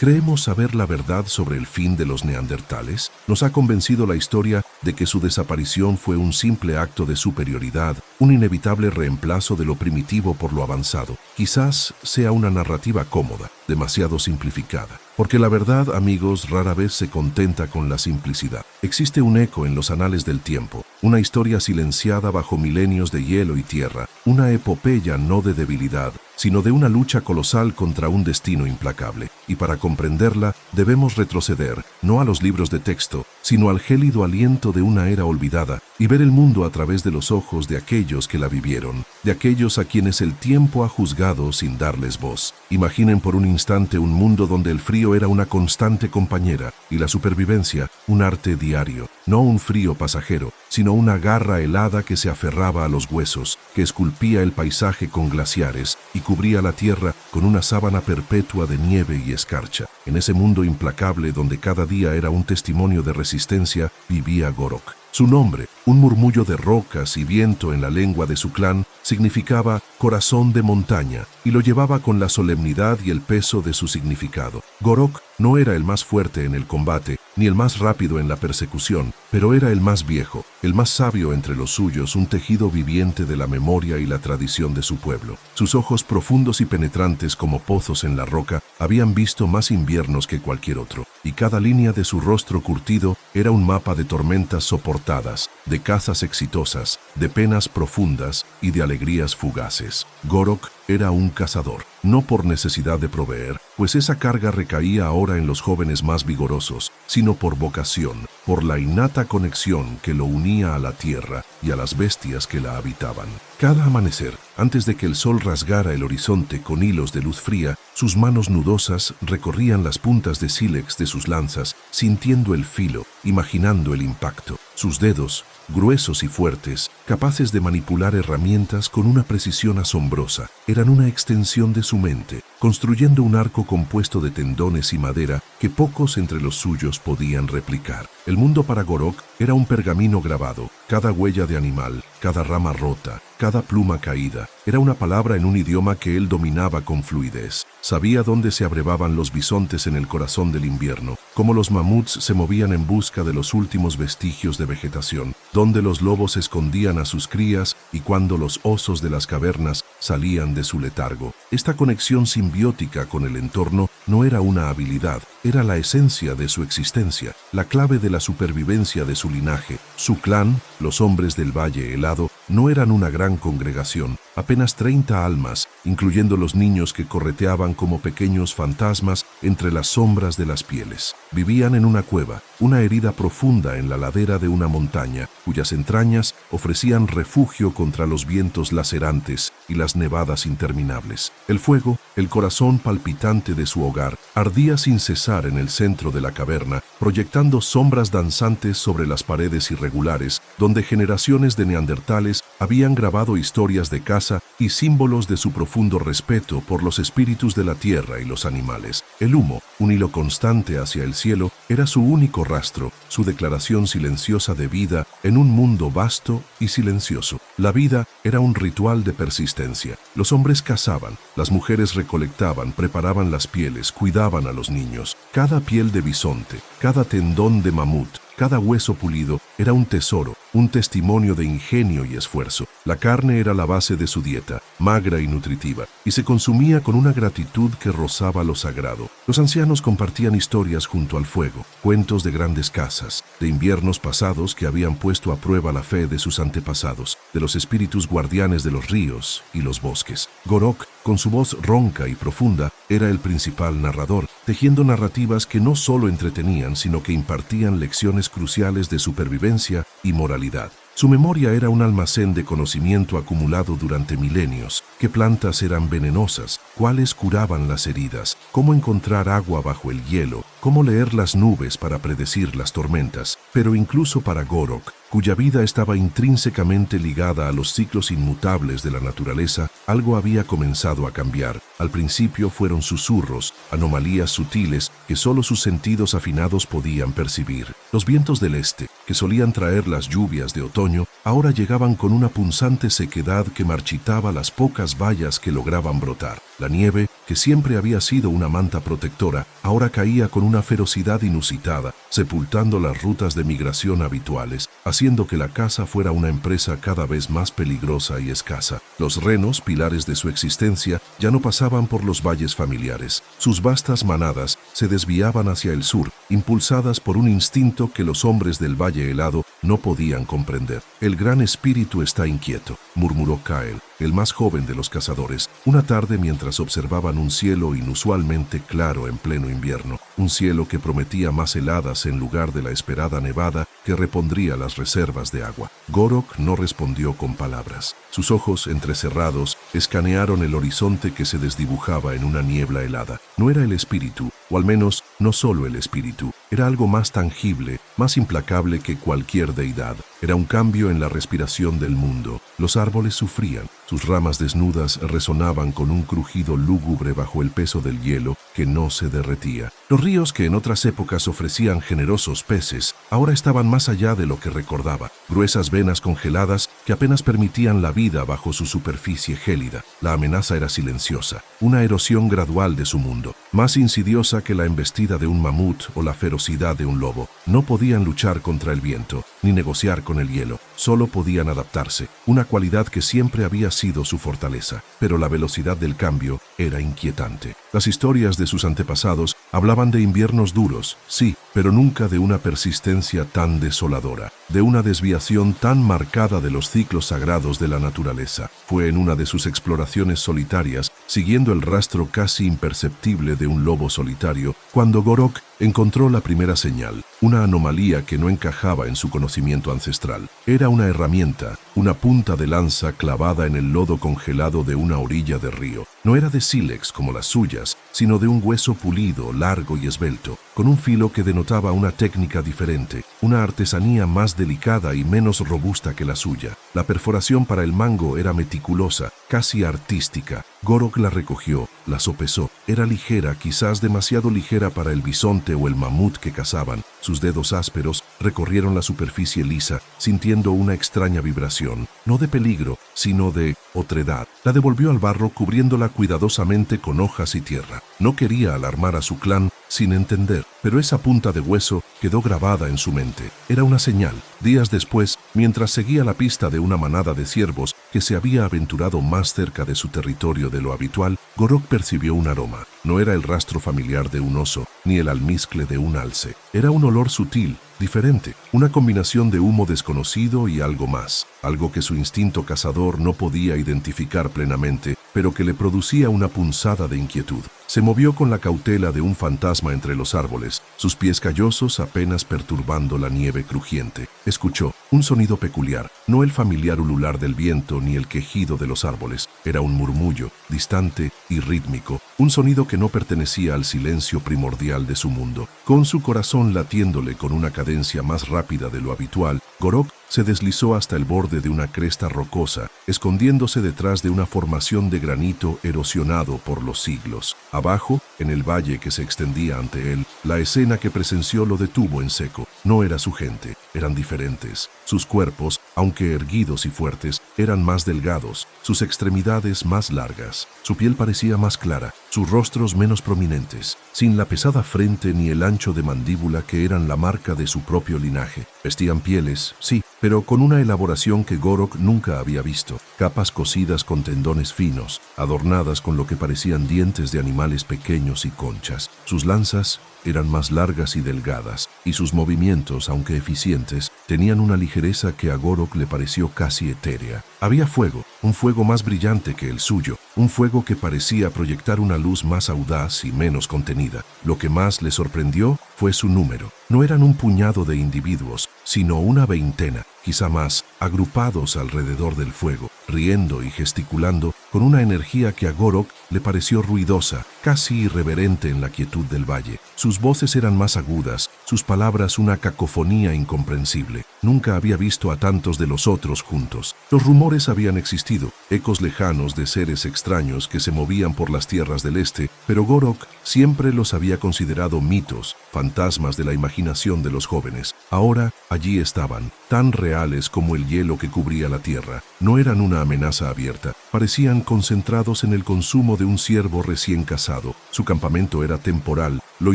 ¿Creemos saber la verdad sobre el fin de los neandertales? Nos ha convencido la historia de que su desaparición fue un simple acto de superioridad, un inevitable reemplazo de lo primitivo por lo avanzado. Quizás sea una narrativa cómoda, demasiado simplificada. Porque la verdad, amigos, rara vez se contenta con la simplicidad. Existe un eco en los anales del tiempo, una historia silenciada bajo milenios de hielo y tierra, una epopeya no de debilidad, sino de una lucha colosal contra un destino implacable. Y para comprenderla, debemos retroceder, no a los libros de texto, sino al gélido aliento de una era olvidada, y ver el mundo a través de los ojos de aquellos que la vivieron, de aquellos a quienes el tiempo ha juzgado sin darles voz. Imaginen por un instante un mundo donde el frío era una constante compañera y la supervivencia un arte diario, no un frío pasajero, sino una garra helada que se aferraba a los huesos, que esculpía el paisaje con glaciares y cubría la tierra con una sábana perpetua de nieve y escarcha. En ese mundo implacable donde cada día era un testimonio de resistencia, vivía Gorok. Su nombre, un murmullo de rocas y viento en la lengua de su clan, significaba corazón de montaña y lo llevaba con la solemnidad y el peso de su significado. Gorok no era el más fuerte en el combate, ni el más rápido en la persecución, pero era el más viejo, el más sabio entre los suyos, un tejido viviente de la memoria y la tradición de su pueblo. Sus ojos profundos y penetrantes como pozos en la roca habían visto más inviernos que cualquier otro, y cada línea de su rostro curtido era un mapa de tormentas soportadas, de cazas exitosas, de penas profundas y de alegrías fugaces. Gorok era un cazador, no por necesidad de proveer, pues esa carga recaía ahora en los jóvenes más vigorosos, sino por vocación, por la innata conexión que lo unía a la tierra y a las bestias que la habitaban. Cada amanecer, antes de que el sol rasgara el horizonte con hilos de luz fría, sus manos nudosas recorrían las puntas de sílex de sus lanzas, sintiendo el filo, imaginando el impacto. Sus dedos, gruesos y fuertes, capaces de manipular herramientas con una precisión asombrosa, eran una extensión de su mente, construyendo un arco compuesto de tendones y madera que pocos entre los suyos podían replicar. El mundo para Gorok era un pergamino grabado, cada huella de animal, cada rama rota, cada pluma caída, era una palabra en un idioma que él dominaba con fluidez. Sabía dónde se abrevaban los bisontes en el corazón del invierno, cómo los mamuts se movían en busca de los últimos vestigios de vegetación, dónde los lobos escondían a sus crías y cuándo los osos de las cavernas salían de su letargo. Esta conexión simbiótica con el entorno no era una habilidad, era la esencia de su existencia, la clave de la supervivencia de su linaje. Su clan, los hombres del Valle Helado, no eran una gran congregación, apenas 30 almas, incluyendo los niños que correteaban como pequeños fantasmas entre las sombras de las pieles. Vivían en una cueva, una herida profunda en la ladera de una montaña, cuyas entrañas ofrecían refugio contra los vientos lacerantes y las nevadas interminables. El fuego, el corazón palpitante de su hogar, ardía sin cesar en el centro de la caverna, proyectando sombras danzantes sobre las paredes irregulares, donde generaciones de neandertales habían grabado historias de caza y símbolos de su profundo respeto por los espíritus de la tierra y los animales. El humo, un hilo constante hacia el cielo, era su único rastro, su declaración silenciosa de vida en un mundo vasto y silencioso. La vida era un ritual de persistencia. Los hombres cazaban, las mujeres recolectaban, preparaban las pieles, cuidaban a los niños. Cada piel de bisonte, cada tendón de mamut, cada hueso pulido era un tesoro, un testimonio de ingenio y esfuerzo. La carne era la base de su dieta, magra y nutritiva, y se consumía con una gratitud que rozaba lo sagrado. Los ancianos compartían historias junto al fuego, cuentos de grandes cazas, de inviernos pasados que habían puesto a prueba la fe de sus antepasados, de los espíritus guardianes de los ríos y los bosques. Gorok, con su voz ronca y profunda, era el principal narrador, tejiendo narrativas que no solo entretenían, sino que impartían lecciones cruciales de supervivencia y moralidad. Su memoria era un almacén de conocimiento acumulado durante milenios, qué plantas eran venenosas, cuáles curaban las heridas, cómo encontrar agua bajo el hielo, cómo leer las nubes para predecir las tormentas. Pero incluso para Gorok, cuya vida estaba intrínsecamente ligada a los ciclos inmutables de la naturaleza, algo había comenzado a cambiar. Al principio fueron susurros, anomalías sutiles que solo sus sentidos afinados podían percibir. Los vientos del este, que solían traer las lluvias de otoño, ahora llegaban con una punzante sequedad que marchitaba las pocas bayas que lograban brotar. La nieve, que siempre había sido una manta protectora, ahora caía con una ferocidad inusitada, sepultando las rutas de migración habituales, haciendo que la caza fuera una empresa cada vez más peligrosa y escasa. Los renos, pilares de su existencia, ya no pasaban por los valles familiares. Sus vastas manadas se desviaban hacia el sur, impulsadas por un instinto que los hombres del Valle Helado no podían comprender. «El gran espíritu está inquieto», murmuró Kael, el más joven de los cazadores, una tarde mientras observaban un cielo inusualmente claro en pleno invierno, un cielo que prometía más heladas en lugar de la esperada nevada que repondría las reservas de agua. Gorok no respondió con palabras. Sus ojos entrecerrados escanearon el horizonte que se desdibujaba en una niebla helada. No era el espíritu, o al menos no solo el espíritu, era algo más tangible, más implacable que cualquier deidad. Era un cambio en la respiración del mundo. Los árboles sufrían, sus ramas desnudas resonaban con un crujido lúgubre bajo el peso del hielo que no se derretía. Los ríos que en otras épocas ofrecían generosos peces, ahora estaban más allá de lo que recordaba, gruesas venas congeladas que apenas permitían la vida bajo su superficie gélida. La amenaza era silenciosa, una erosión gradual de su mundo, más insidiosa que la embestida de un mamut o la ferocidad de un lobo. No podían luchar contra el viento, ni negociar con el hielo, solo podían adaptarse, una cualidad que siempre había sido su fortaleza, pero la velocidad del cambio era inquietante. Las historias de sus antepasados hablaban de inviernos duros, sí, pero nunca de una persistencia tan desoladora, de una desviación tan marcada de los ciclos sagrados de la naturaleza. Fue en una de sus exploraciones solitarias, siguiendo el rastro casi imperceptible de un lobo solitario, cuando Gorok encontró la primera señal, una anomalía que no encajaba en su conocimiento ancestral. Era una herramienta, una punta de lanza clavada en el lodo congelado de una orilla de río. No era de sílex como las suyas, sino de un hueso pulido, largo y esbelto, con un filo que denotaba una técnica diferente, una artesanía más delicada y menos robusta que la suya. La perforación para el mango era meticulosa, casi artística. Gorok la recogió, la sopesó. Era ligera, quizás demasiado ligera para el bisonte o el mamut que cazaban. Sus dedos ásperos recorrieron la superficie lisa, sintiendo una extraña vibración, no de peligro, sino de otredad. La devolvió al barro cubriéndola cuidadosamente con hojas y tierra. No quería alarmar a su clan sin entender, pero esa punta de hueso quedó grabada en su mente. Era una señal. Días después, mientras seguía la pista de una manada de ciervos que se había aventurado más cerca de su territorio de lo habitual, Gorok percibió un aroma. No era el rastro familiar de un oso, ni el almizcle de un alce. Era un olor sutil, diferente, una combinación de humo desconocido y algo más, algo que su instinto cazador no podía identificar plenamente, pero que le producía una punzada de inquietud. Se movió con la cautela de un fantasma entre los árboles, sus pies callosos apenas perturbando la nieve crujiente. Escuchó un sonido peculiar, no el familiar ulular del viento ni el quejido de los árboles. Era un murmullo, distante y rítmico, un sonido que no pertenecía al silencio primordial de su mundo. Con su corazón latiéndole con una cadencia más rápida de lo habitual, Gorok se deslizó hasta el borde de una cresta rocosa, escondiéndose detrás de una formación de granito erosionado por los siglos. Abajo, en el valle que se extendía ante él, la escena que presenció lo detuvo en seco. No era su gente, eran diferentes. Sus cuerpos, aunque erguidos y fuertes, eran más delgados, sus extremidades más largas, su piel parecía más clara, sus rostros menos prominentes, sin la pesada frente ni el ancho de mandíbula que eran la marca de su propio linaje. Vestían pieles, sí, pero con una elaboración que Gorok nunca había visto. Capas cosidas con tendones finos, adornadas con lo que parecían dientes de animales pequeños y conchas. Sus lanzas eran más largas y delgadas, y sus movimientos, aunque eficientes, tenían una ligereza que a Gorok le pareció casi etérea. Había fuego, un fuego más brillante que el suyo, un fuego que parecía proyectar una luz más audaz y menos contenida. Lo que más le sorprendió fue su número. No eran un puñado de individuos, sino una veintena, quizá más, agrupados alrededor del fuego, riendo y gesticulando con una energía que a Gorok le pareció ruidosa, casi irreverente en la quietud del valle. Sus voces eran más agudas, sus palabras una cacofonía incomprensible. Nunca había visto a tantos de los otros juntos. Los rumores habían existido, ecos lejanos de seres extraños que se movían por las tierras del este, pero Gorok siempre los había considerado mitos, fantasmas de la imaginación de los jóvenes. Ahora, allí estaban, tan reales como el hielo que cubría la tierra. No eran una amenaza abierta, parecían concentrados en el consumo de un ciervo recién cazado. Su campamento era temporal, lo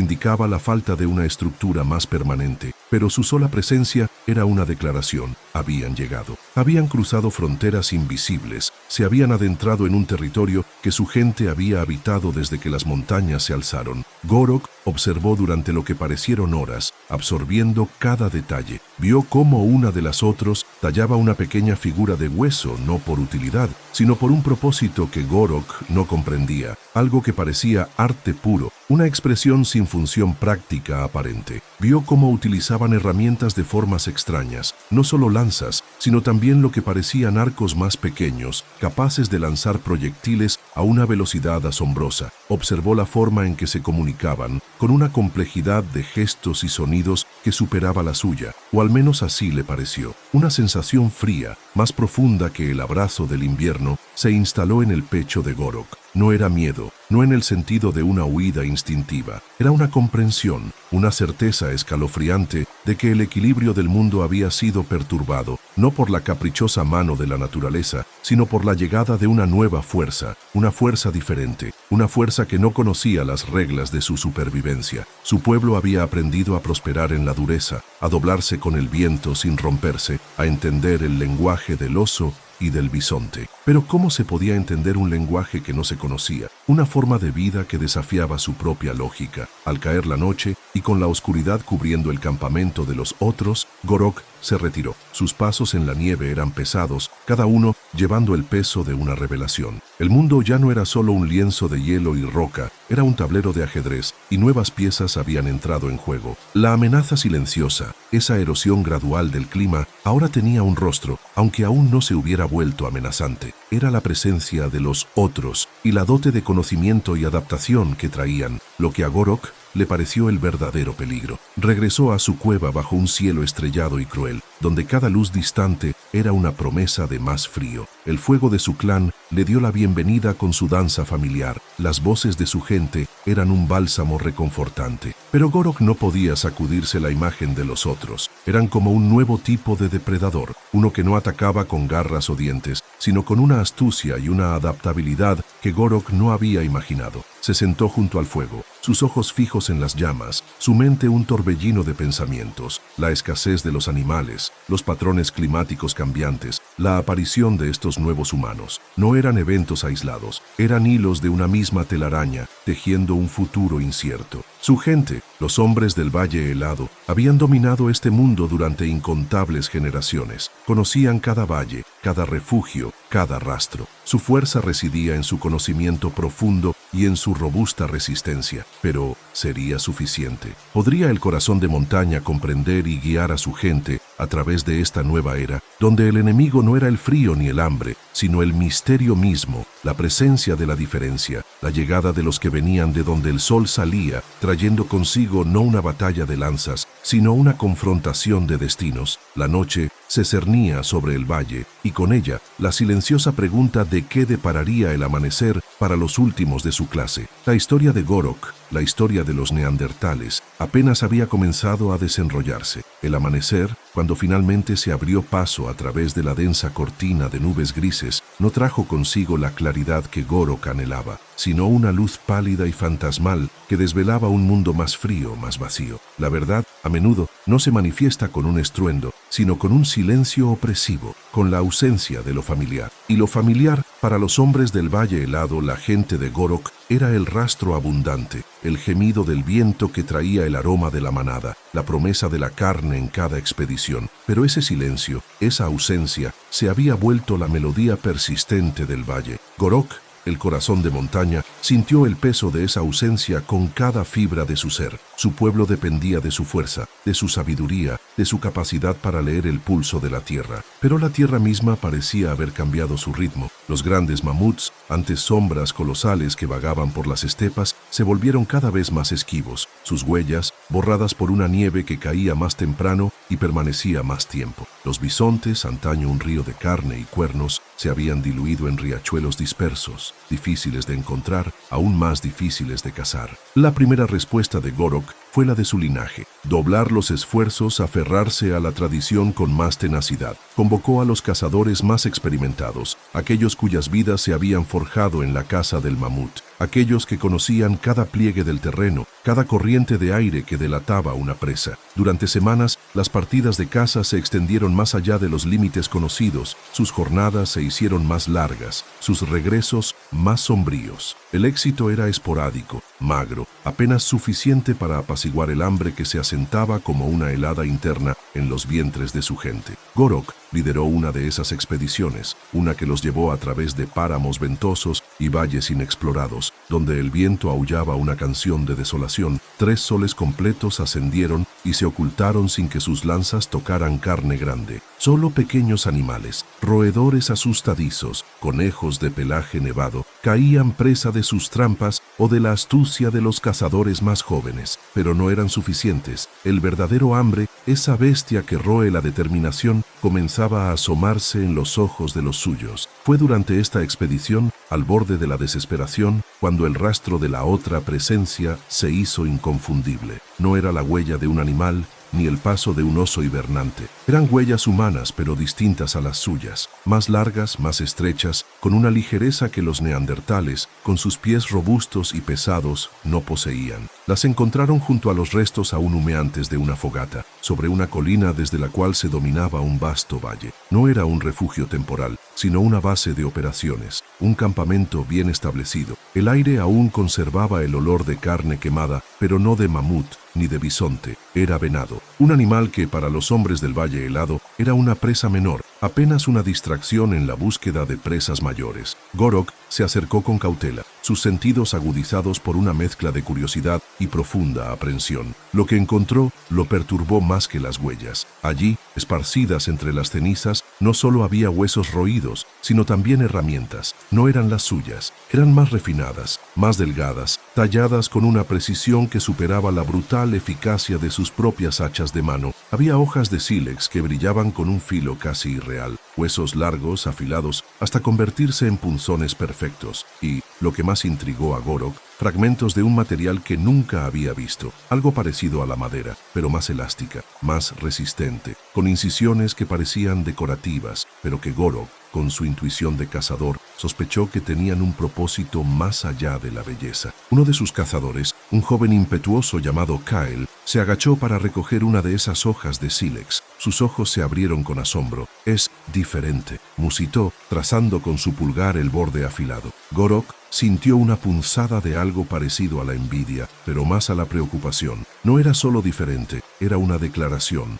indicaba la falta de una estructura más permanente, pero su sola presencia era una declaración. Habían llegado. Habían cruzado fronteras invisibles, se habían adentrado en un territorio que su gente había habitado desde que las montañas se alzaron. Gorok observó durante lo que parecieron horas, absorbiendo cada detalle. Vio cómo una de las otros tallaba una pequeña figura de hueso, no por utilidad, sino por un propósito que Gorok no comprendía, algo que parecía arte puro, una expresión sin función práctica aparente. Vio cómo utilizaban herramientas de formas extrañas, no solo lanzas, sino también lo que parecían arcos más pequeños, capaces de lanzar proyectiles a una velocidad asombrosa. Observó la forma en que se comunicaban, con una complejidad de gestos y sonidos que superaba la suya, o al menos así le pareció. Una sensación fría, más profunda que el abrazo del invierno, se instaló en el pecho de Gorok. No era miedo, no en el sentido de una huida instintiva. Era una comprensión, una certeza escalofriante de que el equilibrio del mundo había sido perturbado, no por la caprichosa mano de la naturaleza, sino por la llegada de una nueva fuerza, una fuerza diferente, una fuerza que no conocía las reglas de su supervivencia. Su pueblo había aprendido a prosperar en la dureza, a doblarse con el viento sin romperse, a entender el lenguaje del oso y del bisonte. Pero ¿cómo se podía entender un lenguaje que no se conocía? Una forma de vida que desafiaba su propia lógica. Al caer la noche, y con la oscuridad cubriendo el campamento de los otros, Gorok se retiró. Sus pasos en la nieve eran pesados, cada uno llevando el peso de una revelación. El mundo ya no era solo un lienzo de hielo y roca, era un tablero de ajedrez, y nuevas piezas habían entrado en juego. La amenaza silenciosa, esa erosión gradual del clima, ahora tenía un rostro, aunque aún no se hubiera vuelto amenazante. Era la presencia de los otros y la dote de conocimiento y adaptación que traían, lo que a Gorok le pareció el verdadero peligro. Regresó a su cueva bajo un cielo estrellado y cruel, donde cada luz distante era una promesa de más frío. El fuego de su clan le dio la bienvenida con su danza familiar. Las voces de su gente eran un bálsamo reconfortante. Pero Gorok no podía sacudirse la imagen de los otros. Eran como un nuevo tipo de depredador, uno que no atacaba con garras o dientes, sino con una astucia y una adaptabilidad que Gorok no había imaginado. Se sentó junto al fuego, sus ojos fijos en las llamas, su mente un torbellino de pensamientos, la escasez de los animales, los patrones climáticos cambiantes, la aparición de estos nuevos humanos. No eran eventos aislados, eran hilos de una misma telaraña, tejiendo un futuro incierto. Su gente, los hombres del Valle Helado, habían dominado este mundo durante incontables generaciones. Conocían cada valle, cada refugio, cada rastro. Su fuerza residía en su conocimiento profundo y en su robusta resistencia. Pero, ¿sería suficiente? ¿Podría el corazón de montaña comprender y guiar a su gente a través de esta nueva era, donde el enemigo no era el frío ni el hambre, sino el misterio mismo, la presencia de la diferencia, la llegada de los que venían de donde el sol salía, trayendo consigo no una batalla de lanzas, sino una confrontación de destinos? La noche se cernía sobre el valle, y con ella la silenciosa pregunta de qué depararía el amanecer para los últimos de su clase. La historia de Gorok, la historia de los neandertales, apenas había comenzado a desenrollarse. El amanecer, cuando finalmente se abrió paso a través de la densa cortina de nubes grises, no trajo consigo la claridad que Gorok anhelaba, sino una luz pálida y fantasmal que desvelaba un mundo más frío, más vacío. La verdad, a menudo, no se manifiesta con un estruendo, sino con un silencio opresivo, con la ausencia de lo familiar. Y lo familiar, para los hombres del Valle Helado, la gente de Gorok, era el rastro abundante, el gemido del viento que traía el aroma de la manada, la promesa de la carne en cada expedición. Pero ese silencio, esa ausencia, se había vuelto la melodía persistente del valle. Gorok el corazón de montaña, sintió el peso de esa ausencia con cada fibra de su ser. Su pueblo dependía de su fuerza, de su sabiduría, de su capacidad para leer el pulso de la tierra. Pero la tierra misma parecía haber cambiado su ritmo. Los grandes mamuts, antes sombras colosales que vagaban por las estepas, se volvieron cada vez más esquivos, sus huellas borradas por una nieve que caía más temprano y permanecía más tiempo. Los bisontes, antaño un río de carne y cuernos, se habían diluido en riachuelos dispersos, difíciles de encontrar, aún más difíciles de cazar. La primera respuesta de Gorok fue la de su linaje: doblar los esfuerzos, aferrarse a la tradición con más tenacidad. Convocó a los cazadores más experimentados, aquellos cuyas vidas se habían forjado en la caza del mamut, aquellos que conocían cada pliegue del terreno, cada corriente de aire que delataba una presa. Durante semanas, las partidas de caza se extendieron más allá de los límites conocidos, sus jornadas se hicieron más largas, sus regresos más sombríos. El éxito era esporádico, magro, apenas suficiente para apaciguar el hambre que se asentaba como una helada interna en los vientres de su gente. Gorok lideró una de esas expediciones, una que los llevó a través de páramos ventosos y valles inexplorados, donde el viento aullaba una canción de desolación. 3 soles completos ascendieron y se ocultaron sin que sus lanzas tocaran carne grande. Solo pequeños animales, roedores asustadizos, conejos de pelaje nevado, caían presa de sus trampas o de la astucia de los cazadores más jóvenes. Pero no eran suficientes. El verdadero hambre, esa bestia que roe la determinación, comenzaba a asomarse en los ojos de los suyos. Fue durante esta expedición, al borde de la desesperación, cuando el rastro de la otra presencia se hizo inconfundible. No era la huella de un animal, ni el paso de un oso hibernante. Eran huellas humanas, pero distintas a las suyas, más largas, más estrechas, con una ligereza que los neandertales, con sus pies robustos y pesados, no poseían. Las encontraron junto a los restos aún humeantes de una fogata, sobre una colina desde la cual se dominaba un vasto valle. No era un refugio temporal, sino una base de operaciones, un campamento bien establecido. El aire aún conservaba el olor de carne quemada, pero no de mamut ni de bisonte. Era venado, un animal que para los hombres del Valle Helado era una presa menor, apenas una distracción en la búsqueda de presas mayores. Gorok se acercó con cautela, sus sentidos agudizados por una mezcla de curiosidad y profunda aprensión. Lo que encontró lo perturbó más que las huellas. Allí, esparcidas entre las cenizas, no solo había huesos roídos, sino también herramientas. No eran las suyas, eran más refinadas, más delgadas, talladas con una precisión que superaba la brutal eficacia de sus propias hachas de mano. Había hojas de sílex que brillaban con un filo casi irreal, huesos largos, afilados, hasta convertirse en punzones perfectos, y, lo que más intrigó a Gorok, fragmentos de un material que nunca había visto, algo parecido a la madera, pero más elástica, más resistente, con incisiones que parecían decorativas, pero que Gorok, con su intuición de cazador, sospechó que tenían un propósito más allá de la belleza. Uno de sus cazadores, un joven impetuoso llamado Kyle, se agachó para recoger una de esas hojas de sílex. Sus ojos se abrieron con asombro. «Es diferente», musitó, trazando con su pulgar el borde afilado. Gorok sintió una punzada de algo parecido a la envidia, pero más a la preocupación. No era solo diferente, era una declaración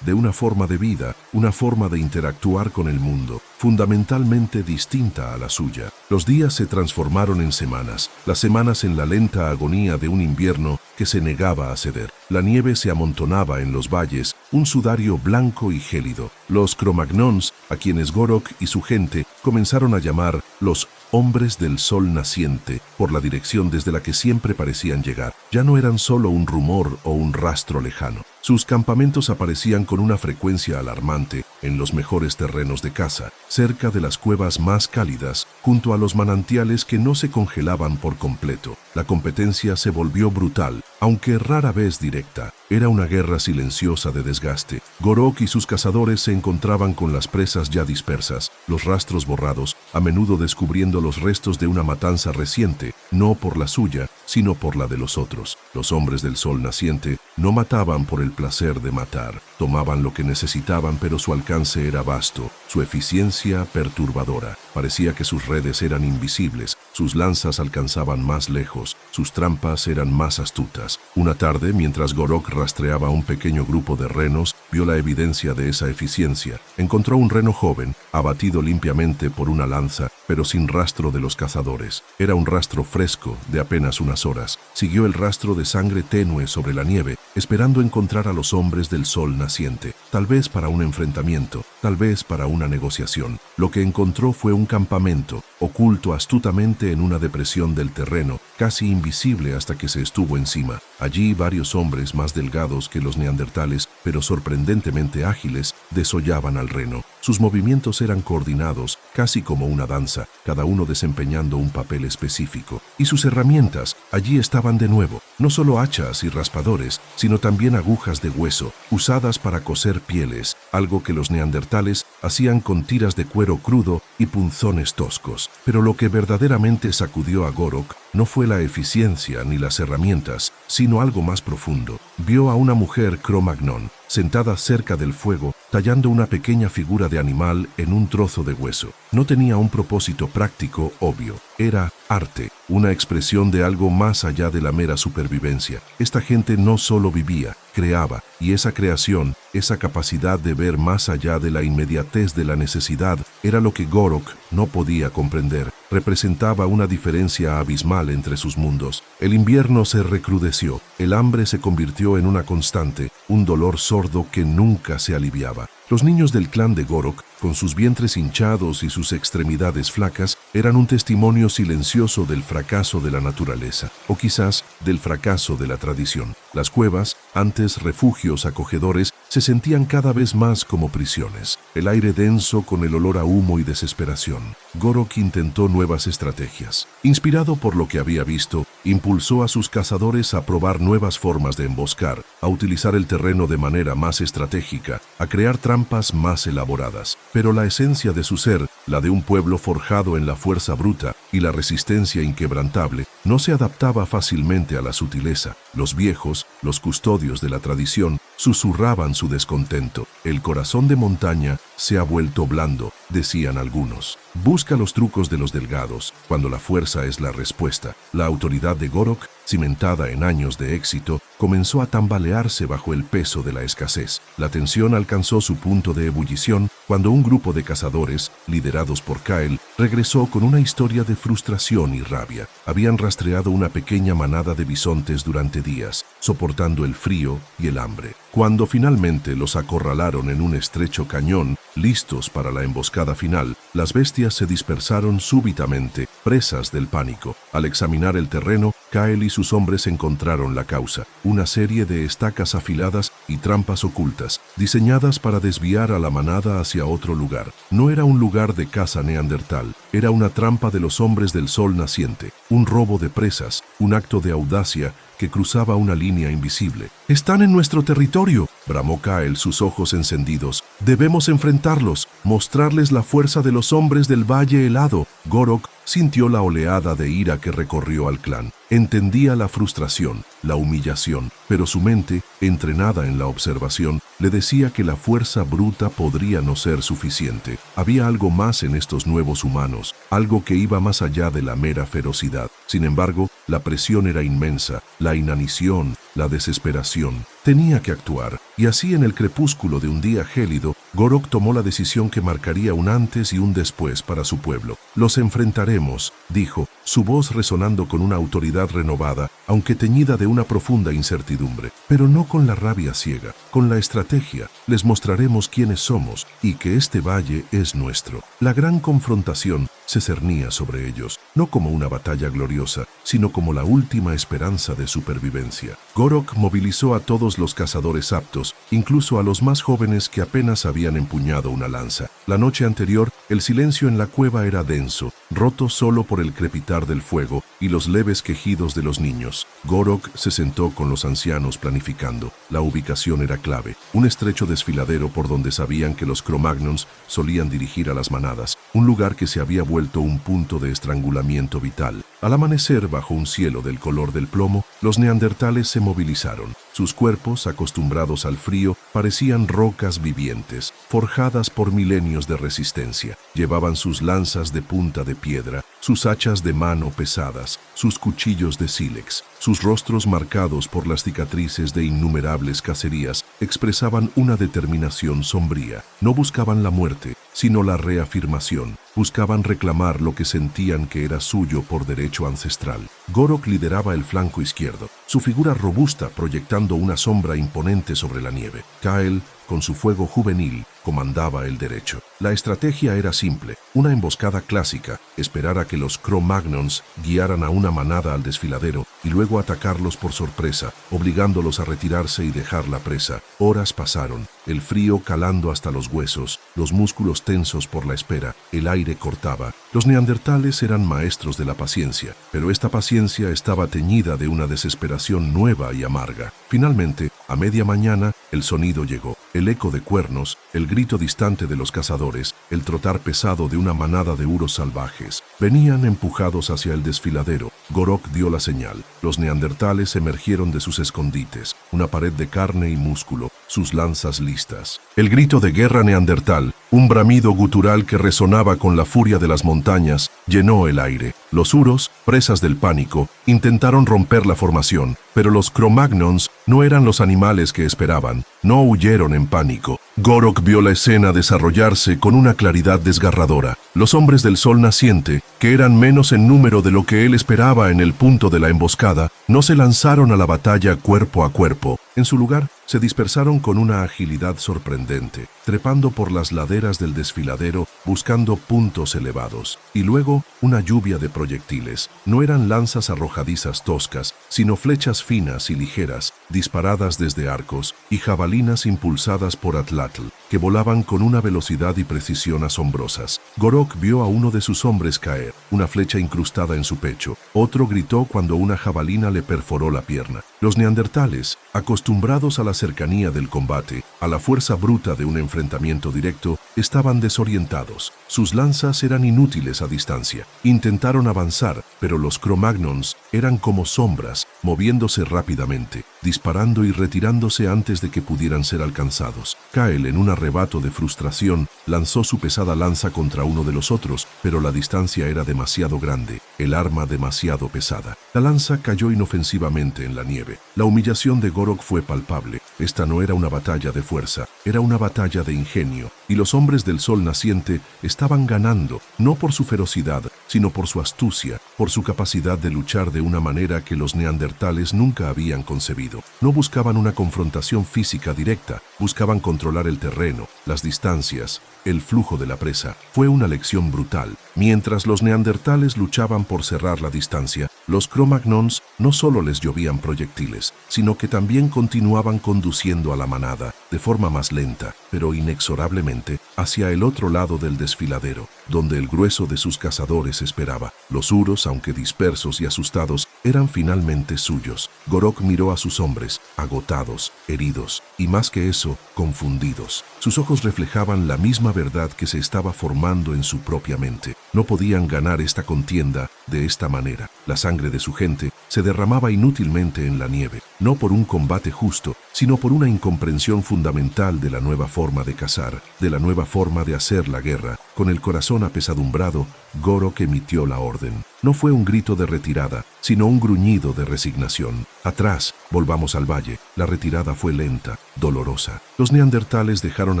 de una forma de vida, una forma de interactuar con el mundo, fundamentalmente distinta a la suya. Los días se transformaron en semanas, las semanas en la lenta agonía de un invierno que se negaba a ceder. La nieve se amontonaba en los valles, un sudario blanco y gélido. Los Cro-Magnons, a quienes Gorok y su gente comenzaron a llamar los hombres del sol naciente, por la dirección desde la que siempre parecían llegar, ya no eran solo un rumor o un rastro lejano. Sus campamentos aparecían con una frecuencia alarmante en los mejores terrenos de caza, cerca de las cuevas más cálidas, junto a los manantiales que no se congelaban por completo. La competencia se volvió brutal, aunque rara vez directa. Era una guerra silenciosa de desgaste. Gorok y sus cazadores se encontraban con las presas ya dispersas, los rastros borrados, a menudo descubriendo los restos de una matanza reciente, no por la suya, sino por la de los otros. Los hombres del sol naciente no mataban por el placer de matar, tomaban lo que necesitaban, pero su alcance era vasto, su eficiencia perturbadora. Parecía que sus redes eran invisibles, sus lanzas alcanzaban más lejos, sus trampas eran más astutas. Una tarde, mientras Gorok rastreaba un pequeño grupo de renos, vio la evidencia de esa eficiencia. Encontró un reno joven, abatido limpiamente por una lanza, pero sin rastro de los cazadores. Era un rastro fresco, de apenas unas horas. Siguió el rastro de sangre tenue sobre la nieve, esperando encontrar a los hombres del sol naciente. Tal vez para un enfrentamiento, tal vez para una negociación. Lo que encontró fue un campamento, oculto astutamente en una depresión del terreno, casi invisible hasta que se estuvo encima. Allí varios hombres más delgados que los neandertales, pero sorprendentemente ágiles, desollaban al reno. Sus movimientos eran coordinados, casi como una danza, cada uno desempeñando un papel específico. Y sus herramientas, allí estaban de nuevo, no solo hachas y raspadores, sino también agujas de hueso, usadas para coser pieles, algo que los neandertales hacían con tiras de cuero crudo y punzones toscos. Pero lo que verdaderamente sacudió a Gorok no fue la eficiencia ni las herramientas, sino algo más profundo. Vio a una mujer Cro-Magnon, sentada cerca del fuego, tallando una pequeña figura de animal en un trozo de hueso. No tenía un propósito práctico obvio. Era arte, una expresión de algo más allá de la mera supervivencia. Esta gente no solo vivía, creaba, y esa creación, esa capacidad de ver más allá de la inmediatez de la necesidad, era lo que Gorok no podía comprender. Representaba una diferencia abismal entre sus mundos. El invierno se recrudeció, el hambre se convirtió en una constante, un dolor sordo que nunca se aliviaba. Los niños del clan de Gorok, con sus vientres hinchados y sus extremidades flacas, eran un testimonio silencioso del fracaso de la naturaleza, o quizás del fracaso de la tradición. Las cuevas, antes refugios acogedores, se sentían cada vez más como prisiones. El aire denso con el olor a humo y desesperación. Gorok intentó nuevas estrategias. Inspirado por lo que había visto, impulsó a sus cazadores a probar nuevas formas de emboscar, a utilizar el terreno de manera más estratégica, a crear trampas más elaboradas. Pero la esencia de su ser, la de un pueblo forjado en la fuerza bruta y la resistencia inquebrantable, no se adaptaba fácilmente a la sutileza. Los viejos, los custodios de la tradición, susurraban su descontento. El corazón de montaña se ha vuelto blando, decían algunos. Busca los trucos de los delgados, cuando la fuerza es la respuesta. La autoridad de Gorok, cimentada en años de éxito, comenzó a tambalearse bajo el peso de la escasez. La tensión alcanzó su punto de ebullición cuando un grupo de cazadores, liderados por Kael, regresó con una historia de frustración y rabia. Habían rastreado una pequeña manada de bisontes durante días, soportando el frío y el hambre. Cuando finalmente los acorralaron en un estrecho cañón, listos para la emboscada final, las bestias se dispersaron súbitamente, presas del pánico. Al examinar el terreno, Kael y sus hombres encontraron la causa: una serie de estacas afiladas y trampas ocultas, diseñadas para desviar a la manada hacia otro lugar. No era un lugar de caza neandertal, era una trampa de los hombres del sol naciente, un robo de presas, un acto de audacia que cruzaba una línea invisible. «¡Están en nuestro territorio!», bramó Kael, sus ojos encendidos. «Debemos enfrentarlos, mostrarles la fuerza de los hombres del Valle Helado». Gorok sintió la oleada de ira que recorrió al clan. Entendía la frustración, la humillación, pero su mente, entrenada en la observación, le decía que la fuerza bruta podría no ser suficiente. Había algo más en estos nuevos humanos, algo que iba más allá de la mera ferocidad. Sin embargo, la presión era inmensa, la inanición, la desesperación. Tenía que actuar, y así en el crepúsculo de un día gélido, Gorok tomó la decisión que marcaría un antes y un después para su pueblo. «Los enfrentaremos», dijo, su voz resonando con una autoridad renovada, aunque teñida de una profunda incertidumbre. «Pero no con la rabia ciega, con la estrategia. Les mostraremos quiénes somos y que este valle es nuestro». La gran confrontación se cernía sobre ellos, no como una batalla gloriosa, sino como la última esperanza de supervivencia. Gorok movilizó a todos los cazadores aptos, incluso a los más jóvenes que apenas habían empuñado una lanza. La noche anterior, el silencio en la cueva era denso, roto solo por el crepitar del fuego y los leves quejidos de los niños. Gorok se sentó con los ancianos planificando. La ubicación era clave, un estrecho desfiladero por donde sabían que los Cro-Magnons solían dirigir a las manadas, un lugar que se había vuelto un punto de estrangulamiento vital. Al amanecer, bajo un cielo del color del plomo, los neandertales se movilizaron. Sus cuerpos, acostumbrados al frío, parecían rocas vivientes. forjadas por milenios de resistencia. Llevaban sus lanzas de punta de piedra, sus hachas de mano pesadas, sus cuchillos de sílex. Sus rostros marcados por las cicatrices de innumerables cacerías expresaban una determinación sombría. No buscaban la muerte, sino la reafirmación. Buscaban reclamar lo que sentían que era suyo por derecho ancestral. Gorok lideraba el flanco izquierdo, su figura robusta proyectando una sombra imponente sobre la nieve. Kael, con su fuego juvenil, comandaba el derecho. La estrategia era simple, una emboscada clásica, esperar a que los Cro-Magnons guiaran a una manada al desfiladero y luego atacarlos por sorpresa, obligándolos a retirarse y dejar la presa. Horas pasaron, el frío calando hasta los huesos, los músculos tensos por la espera, el aire cortaba. Los neandertales eran maestros de la paciencia, pero esta paciencia estaba teñida de una desesperación nueva y amarga. Finalmente, a media mañana, el sonido llegó. El eco de cuernos, el grito distante de los cazadores, el trotar pesado de una manada de uros salvajes. Venían empujados hacia el desfiladero. Gorok dio la señal. Los neandertales emergieron de sus escondites, una pared de carne y músculo, sus lanzas listas. El grito de guerra neandertal, un bramido gutural que resonaba con la furia de las montañas, llenó el aire. Los uros, presas del pánico, intentaron romper la formación, pero los Cro-Magnons no eran los animales que esperaban. No huyeron en pánico. Gorok vio la escena desarrollarse con una claridad desgarradora. Los hombres del sol naciente, que eran menos en número de lo que él esperaba en el punto de la emboscada, no se lanzaron a la batalla cuerpo a cuerpo. En su lugar, se dispersaron con una agilidad sorprendente, trepando por las laderas del desfiladero, buscando puntos elevados. Y luego, una lluvia de proyectiles. No eran lanzas arrojadizas toscas, sino flechas finas y ligeras, disparadas desde arcos, y jabalinas impulsadas por Atlatl, que volaban con una velocidad y precisión asombrosas. Gorok vio a uno de sus hombres caer, una flecha incrustada en su pecho. Otro gritó cuando una jabalina le perforó la pierna. Los neandertales, acostumbrados a la cercanía del combate, a la fuerza bruta de un enfrentamiento directo, estaban desorientados. Sus lanzas eran inútiles a distancia. Intentaron avanzar, pero los Cro-Magnons eran como sombras, moviéndose rápidamente, disparando y retirándose antes de que pudieran ser alcanzados. Kael, en un arrebato de frustración, lanzó su pesada lanza contra uno de los otros, pero la distancia era demasiado grande, el arma demasiado pesada. La lanza cayó inofensivamente en la nieve. La humillación de Gorok fue palpable. Esta no era una batalla de fuerza, era una batalla de ingenio, y los hombres del sol naciente estaban ganando, no por su ferocidad, sino por su astucia, por su capacidad de luchar de una manera que los neandertales nunca habían concebido. No buscaban una confrontación física directa, buscaban controlar el terreno, las distancias, el flujo de la presa. Fue una lección brutal. Mientras los neandertales luchaban por cerrar la distancia, los Cro-Magnons no solo les llovían proyectiles, sino que también continuaban conduciendo a la manada, de forma más lenta, pero inexorablemente, hacia el otro lado del desfiladero, donde el grueso de sus cazadores esperaba. Los uros, aunque dispersos y asustados, eran finalmente suyos. Gorok miró a sus hombres, agotados, heridos, y más que eso, confundidos. Sus ojos reflejaban la misma verdad que se estaba formando en su propia mente. No podían ganar esta contienda de esta manera. La sangre de su gente se derramaba inútilmente en la nieve, no por un combate justo, sino por una incomprensión fundamental de la nueva forma de cazar, de la nueva forma de hacer la guerra. Con el corazón apesadumbrado, Gorok emitió la orden. No fue un grito de retirada, sino un gruñido de resignación. Atrás, volvamos al valle. La retirada fue lenta, dolorosa. Los neandertales dejaron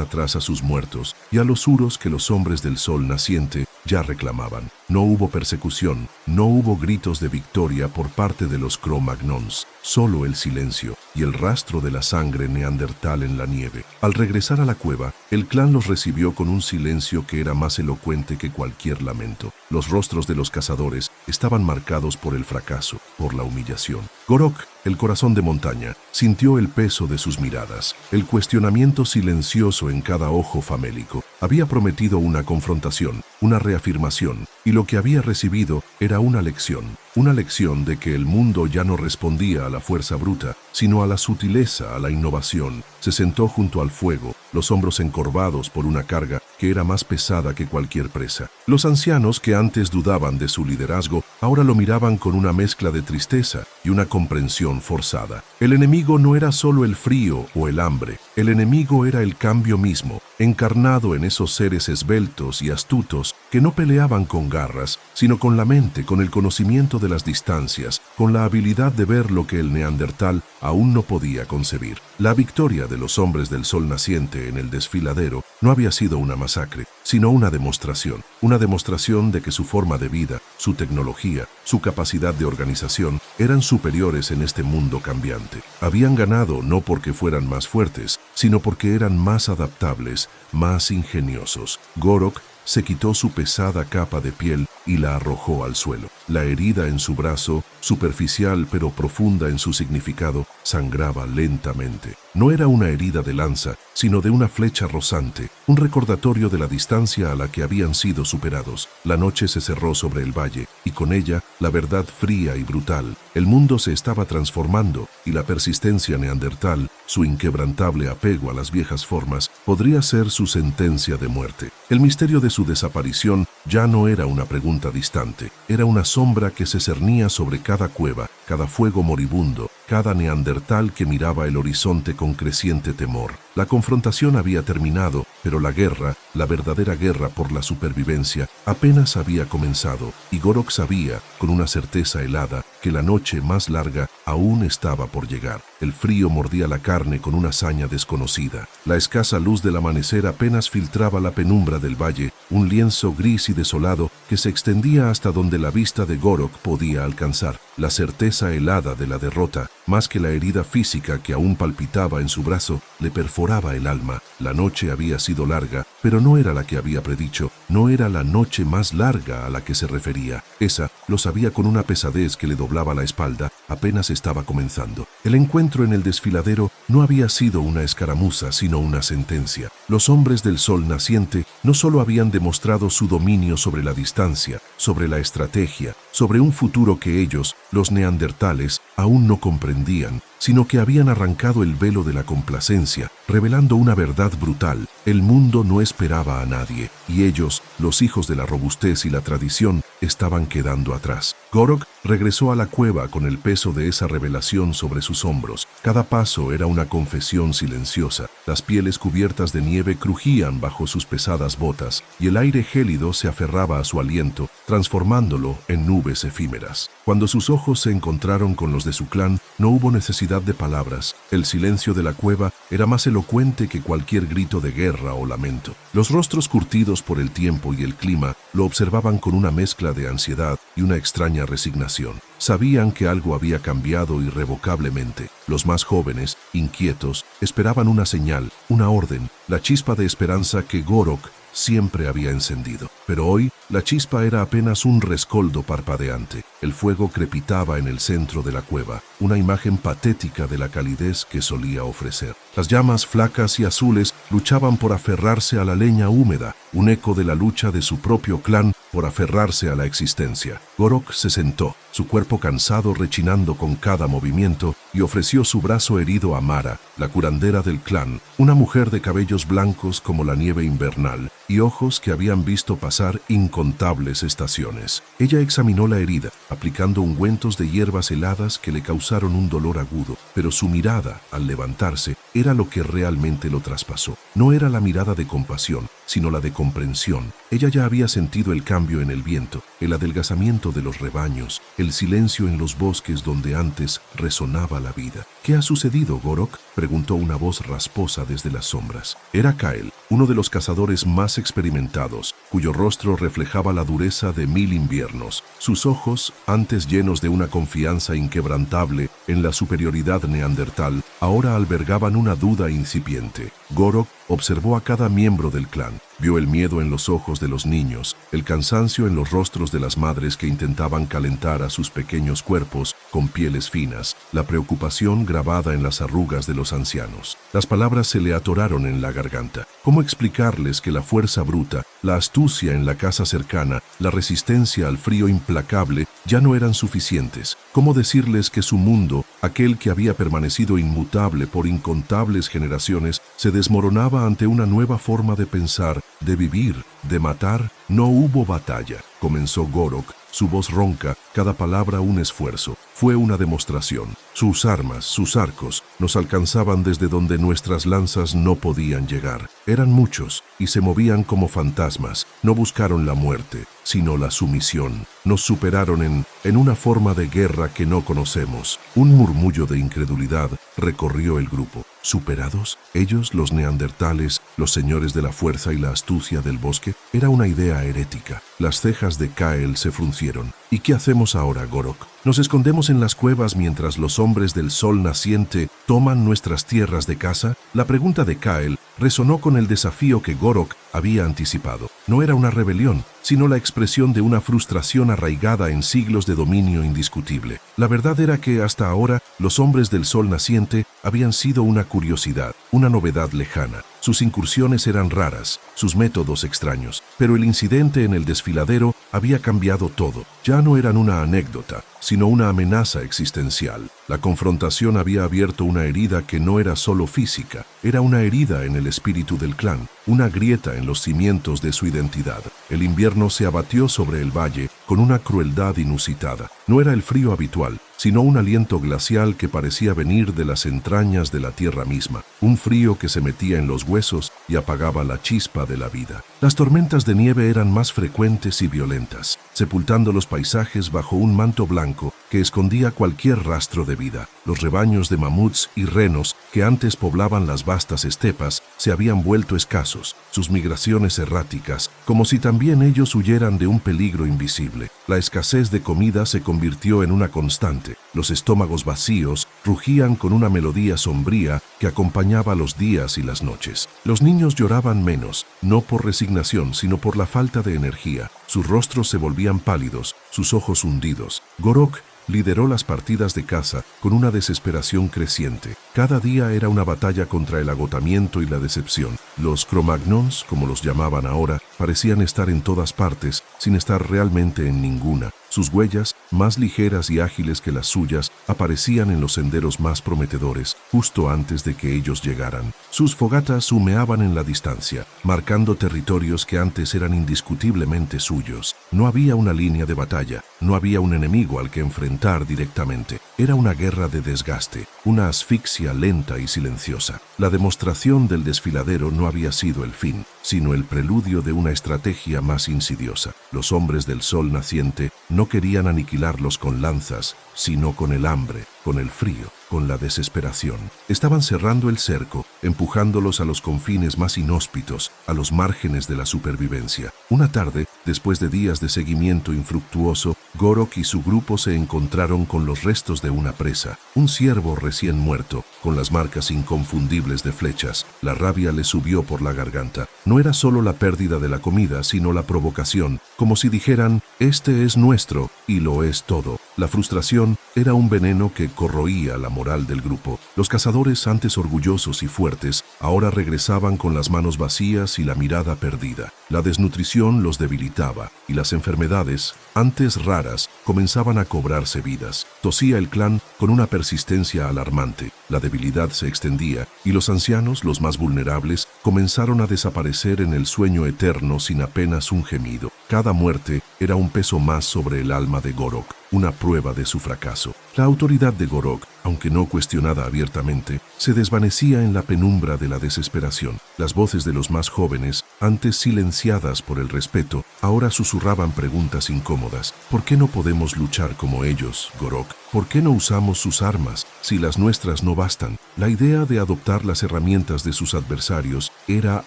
atrás a sus muertos y a los uros que los hombres del sol naciente ya reclamaban. No hubo persecución, no hubo gritos de victoria por parte de los Cro-Magnons, solo el silencio y el rastro de la sangre neandertal en la nieve. Al regresar a la cueva, el clan los recibió con un silencio que era más elocuente que cualquier lamento. Los rostros de los cazadores estaban marcados por el fracaso, por la humillación. Gorok, el corazón de montaña, sintió el peso de sus miradas, el cuestionamiento silencioso en cada ojo famélico. Había prometido una confrontación, una reafirmación, y lo que había recibido era una lección de que el mundo ya no respondía a la fuerza bruta, sino a la sutileza, a la innovación. Se sentó junto al fuego, los hombros encorvados por una carga que era más pesada que cualquier presa. Los ancianos, que antes dudaban de su liderazgo, ahora lo miraban con una mezcla de tristeza y una comprensión forzada. El enemigo no era solo el frío o el hambre, el enemigo era el cambio mismo, encarnado en esos seres esbeltos y astutos que no peleaban con garras, sino con la mente, con el conocimiento de las distancias, con la habilidad de ver lo que el neandertal aún no podía concebir. La victoria de los hombres del sol naciente en el desfiladero no había sido una masacre, sino una demostración de que su forma de vida, su tecnología, su capacidad de organización eran superiores en este mundo cambiante. Habían ganado no porque fueran más fuertes, sino porque eran más adaptables, más ingeniosos. Gorok se quitó su pesada capa de piel y la arrojó al suelo. La herida en su brazo, superficial pero profunda en su significado, sangraba lentamente. No era una herida de lanza, sino de una flecha rozante, un recordatorio de la distancia a la que habían sido superados. La noche se cerró sobre el valle, y con ella la verdad fría y brutal. El mundo se estaba transformando, y la persistencia neandertal, su inquebrantable apego a las viejas formas, podría ser su sentencia de muerte. El misterio de su desaparición ya no era una pregunta distante, era una sombra que se cernía sobre cada cueva, cada fuego moribundo, cada neandertal que miraba el horizonte con creciente temor. La confrontación había terminado, pero la guerra, la verdadera guerra por la supervivencia, apenas había comenzado, y Gorok sabía, con una certeza helada, que la noche más larga aún estaba por llegar. El frío mordía la carne con una saña desconocida. La escasa luz del amanecer apenas filtraba la penumbra del valle, un lienzo gris y desolado que se extendía hasta donde la vista de Gorok podía alcanzar. La certeza helada de la derrota, más que la herida física que aún palpitaba en su brazo, le perforaba el alma. La noche había sido larga, pero no era la que había predicho, no era la noche más larga a la que se refería. Esa, lo sabía con una pesadez que le doblaba la espalda, apenas estaba comenzando. El encuentro en el desfiladero no había sido una escaramuza, sino una sentencia. Los hombres del sol naciente no solo habían demostrado su dominio sobre la distancia, sobre la estrategia, sobre un futuro que ellos, los neandertales, aún no comprendían, sino que habían arrancado el velo de la complacencia, revelando una verdad brutal. El mundo no esperaba a nadie, y ellos, los hijos de la robustez y la tradición, estaban quedando atrás. Gorok regresó a la cueva con el peso de esa revelación sobre sus hombros. Cada paso era una confesión silenciosa. Las pieles cubiertas de nieve crujían bajo sus pesadas botas, y el aire gélido se aferraba a su aliento, transformándolo en nubes efímeras. Cuando sus ojos se encontraron con los de su clan, no hubo necesidad de palabras. El silencio de la cueva era más elocuente que cualquier grito de guerra o lamento. Los rostros curtidos por el tiempo y el clima lo observaban con una mezcla de ansiedad y una extraña resignación. Sabían que algo había cambiado irrevocablemente. Los más jóvenes, inquietos, esperaban una señal, una orden, la chispa de esperanza que Gorok siempre había encendido. Pero hoy, la chispa era apenas un rescoldo parpadeante. El fuego crepitaba en el centro de la cueva, una imagen patética de la calidez que solía ofrecer. Las llamas flacas y azules luchaban por aferrarse a la leña húmeda, un eco de la lucha de su propio clan por aferrarse a la existencia. Gorok se sentó, su cuerpo cansado rechinando con cada movimiento, y ofreció su brazo herido a Mara, la curandera del clan, una mujer de cabellos blancos como la nieve invernal y ojos que habían visto pasar incontables estaciones. Ella examinó la herida, aplicando ungüentos de hierbas heladas que le causaron un dolor agudo, pero su mirada, al levantarse, era lo que realmente lo traspasó. No era la mirada de compasión, sino la de comprensión. Ella ya había sentido el cambio en el viento, el adelgazamiento de los rebaños, el silencio en los bosques donde antes resonaba la vida. ¿Qué ha sucedido, Gorok?, preguntó una voz rasposa desde las sombras. Era Kael, uno de los cazadores más experimentados, cuyo rostro reflejaba la dureza de 1000 inviernos. Sus ojos, antes llenos de una confianza inquebrantable en la superioridad neandertal, ahora albergaban una duda incipiente. Gorok observó a cada miembro del clan. Vio el miedo en los ojos de los niños, el cansancio en los rostros de las madres que intentaban calentar a sus pequeños cuerpos con pieles finas, la preocupación grabada en las arrugas de los ancianos. Las palabras se le atoraron en la garganta. ¿Cómo explicarles que la fuerza bruta, la astucia en la casa cercana, la resistencia al frío implacable ya no eran suficientes. ¿Cómo decirles que su mundo, aquel que había permanecido inmutable por incontables generaciones, se desmoronaba ante una nueva forma de pensar, de vivir, de matar? No hubo batalla, comenzó Gorok, su voz ronca, cada palabra un esfuerzo. Fue una demostración. Sus armas, sus arcos, nos alcanzaban desde donde nuestras lanzas no podían llegar. Eran muchos y se movían como fantasmas. No buscaron la muerte, sino la sumisión. Nos superaron en una forma de guerra que no conocemos. Un murmullo de incredulidad recorrió el grupo. ¿Superados? ¿Ellos, los neandertales, los señores de la fuerza y la astucia del bosque? Era una idea herética. Las cejas de Kael se fruncieron. ¿Y qué hacemos ahora, Gorok? ¿Nos escondemos en las cuevas mientras los hombres del sol naciente toman nuestras tierras de caza? La pregunta de Kael resonó con el desafío que Gorok había anticipado. No era una rebelión, sino la expresión de una frustración arraigada en siglos de dominio indiscutible. La verdad era que hasta ahora los hombres del sol naciente habían sido una curiosidad, una novedad lejana. Sus incursiones eran raras, sus métodos extraños, pero el incidente en el desfiladero había cambiado todo. Ya no eran una anécdota, sino una amenaza existencial. La confrontación había abierto una herida que no era solo física, era una herida en el espíritu del clan, una grieta en los cimientos de su identidad. El invierno se abatió sobre el valle con una crueldad inusitada. No era el frío habitual, sino un aliento glacial que parecía venir de las entrañas de la tierra misma, un frío que se metía en los huesos y apagaba la chispa de la vida. Las tormentas de nieve eran más frecuentes y violentas, sepultando los paisajes bajo un manto blanco que escondía cualquier rastro de vida. Los rebaños de mamuts y renos que antes poblaban las vastas estepas se habían vuelto escasos, sus migraciones erráticas, como si también ellos huyeran de un peligro invisible. La escasez de comida se convirtió en una constante. Los estómagos vacíos rugían con una melodía sombría que acompañaba los días y las noches. Los niños lloraban menos, no por resignación, sino por la falta de energía. Sus rostros se volvían pálidos, sus ojos hundidos. Gorok lideró las partidas de caza con una desesperación creciente. Cada día era una batalla contra el agotamiento y la decepción. Los Cro-Magnons, como los llamaban ahora, parecían estar en todas partes, sin estar realmente en ninguna. Sus huellas, más ligeras y ágiles que las suyas, aparecían en los senderos más prometedores, justo antes de que ellos llegaran. Sus fogatas humeaban en la distancia, marcando territorios que antes eran indiscutiblemente suyos. No había una línea de batalla, no había un enemigo al que enfrentar directamente. Era una guerra de desgaste, una asfixia lenta y silenciosa. La demostración del desfiladero no había sido el fin, sino el preludio de una estrategia más insidiosa. Los hombres del sol naciente no querían aniquilarlos con lanzas, sino con el hambre, con el frío, con la desesperación. Estaban cerrando el cerco, empujándolos a los confines más inhóspitos, a los márgenes de la supervivencia. Una tarde, después de días de seguimiento infructuoso, Gorok y su grupo se encontraron con los restos de una presa, un ciervo recién muerto, con las marcas inconfundibles de flechas. La rabia le subió por la garganta. No era solo la pérdida de la comida, sino la provocación, como si dijeran, «Este es nuestro», y lo es todo. La frustración era un veneno que corroía la moral del grupo. Los cazadores, antes orgullosos y fuertes, ahora regresaban con las manos vacías y la mirada perdida. La desnutrición los debilitaba, y las enfermedades, antes raras, comenzaban a cobrarse vidas. Tosía el clan con una persistencia alarmante. La debilidad se extendía, y los ancianos, los más vulnerables, comenzaron a desaparecer en el sueño eterno sin apenas un gemido. Cada muerte era un peso más sobre el alma de Gorok, una prueba de su fracaso. La autoridad de Gorok, aunque no cuestionada abiertamente, se desvanecía en la penumbra de la desesperación. Las voces de los más jóvenes, antes silenciadas por el respeto, ahora susurraban preguntas incómodas. ¿Por qué no podemos luchar como ellos, Gorok? ¿Por qué no usamos sus armas si las nuestras no bastan? La idea de adoptar las herramientas de sus adversarios era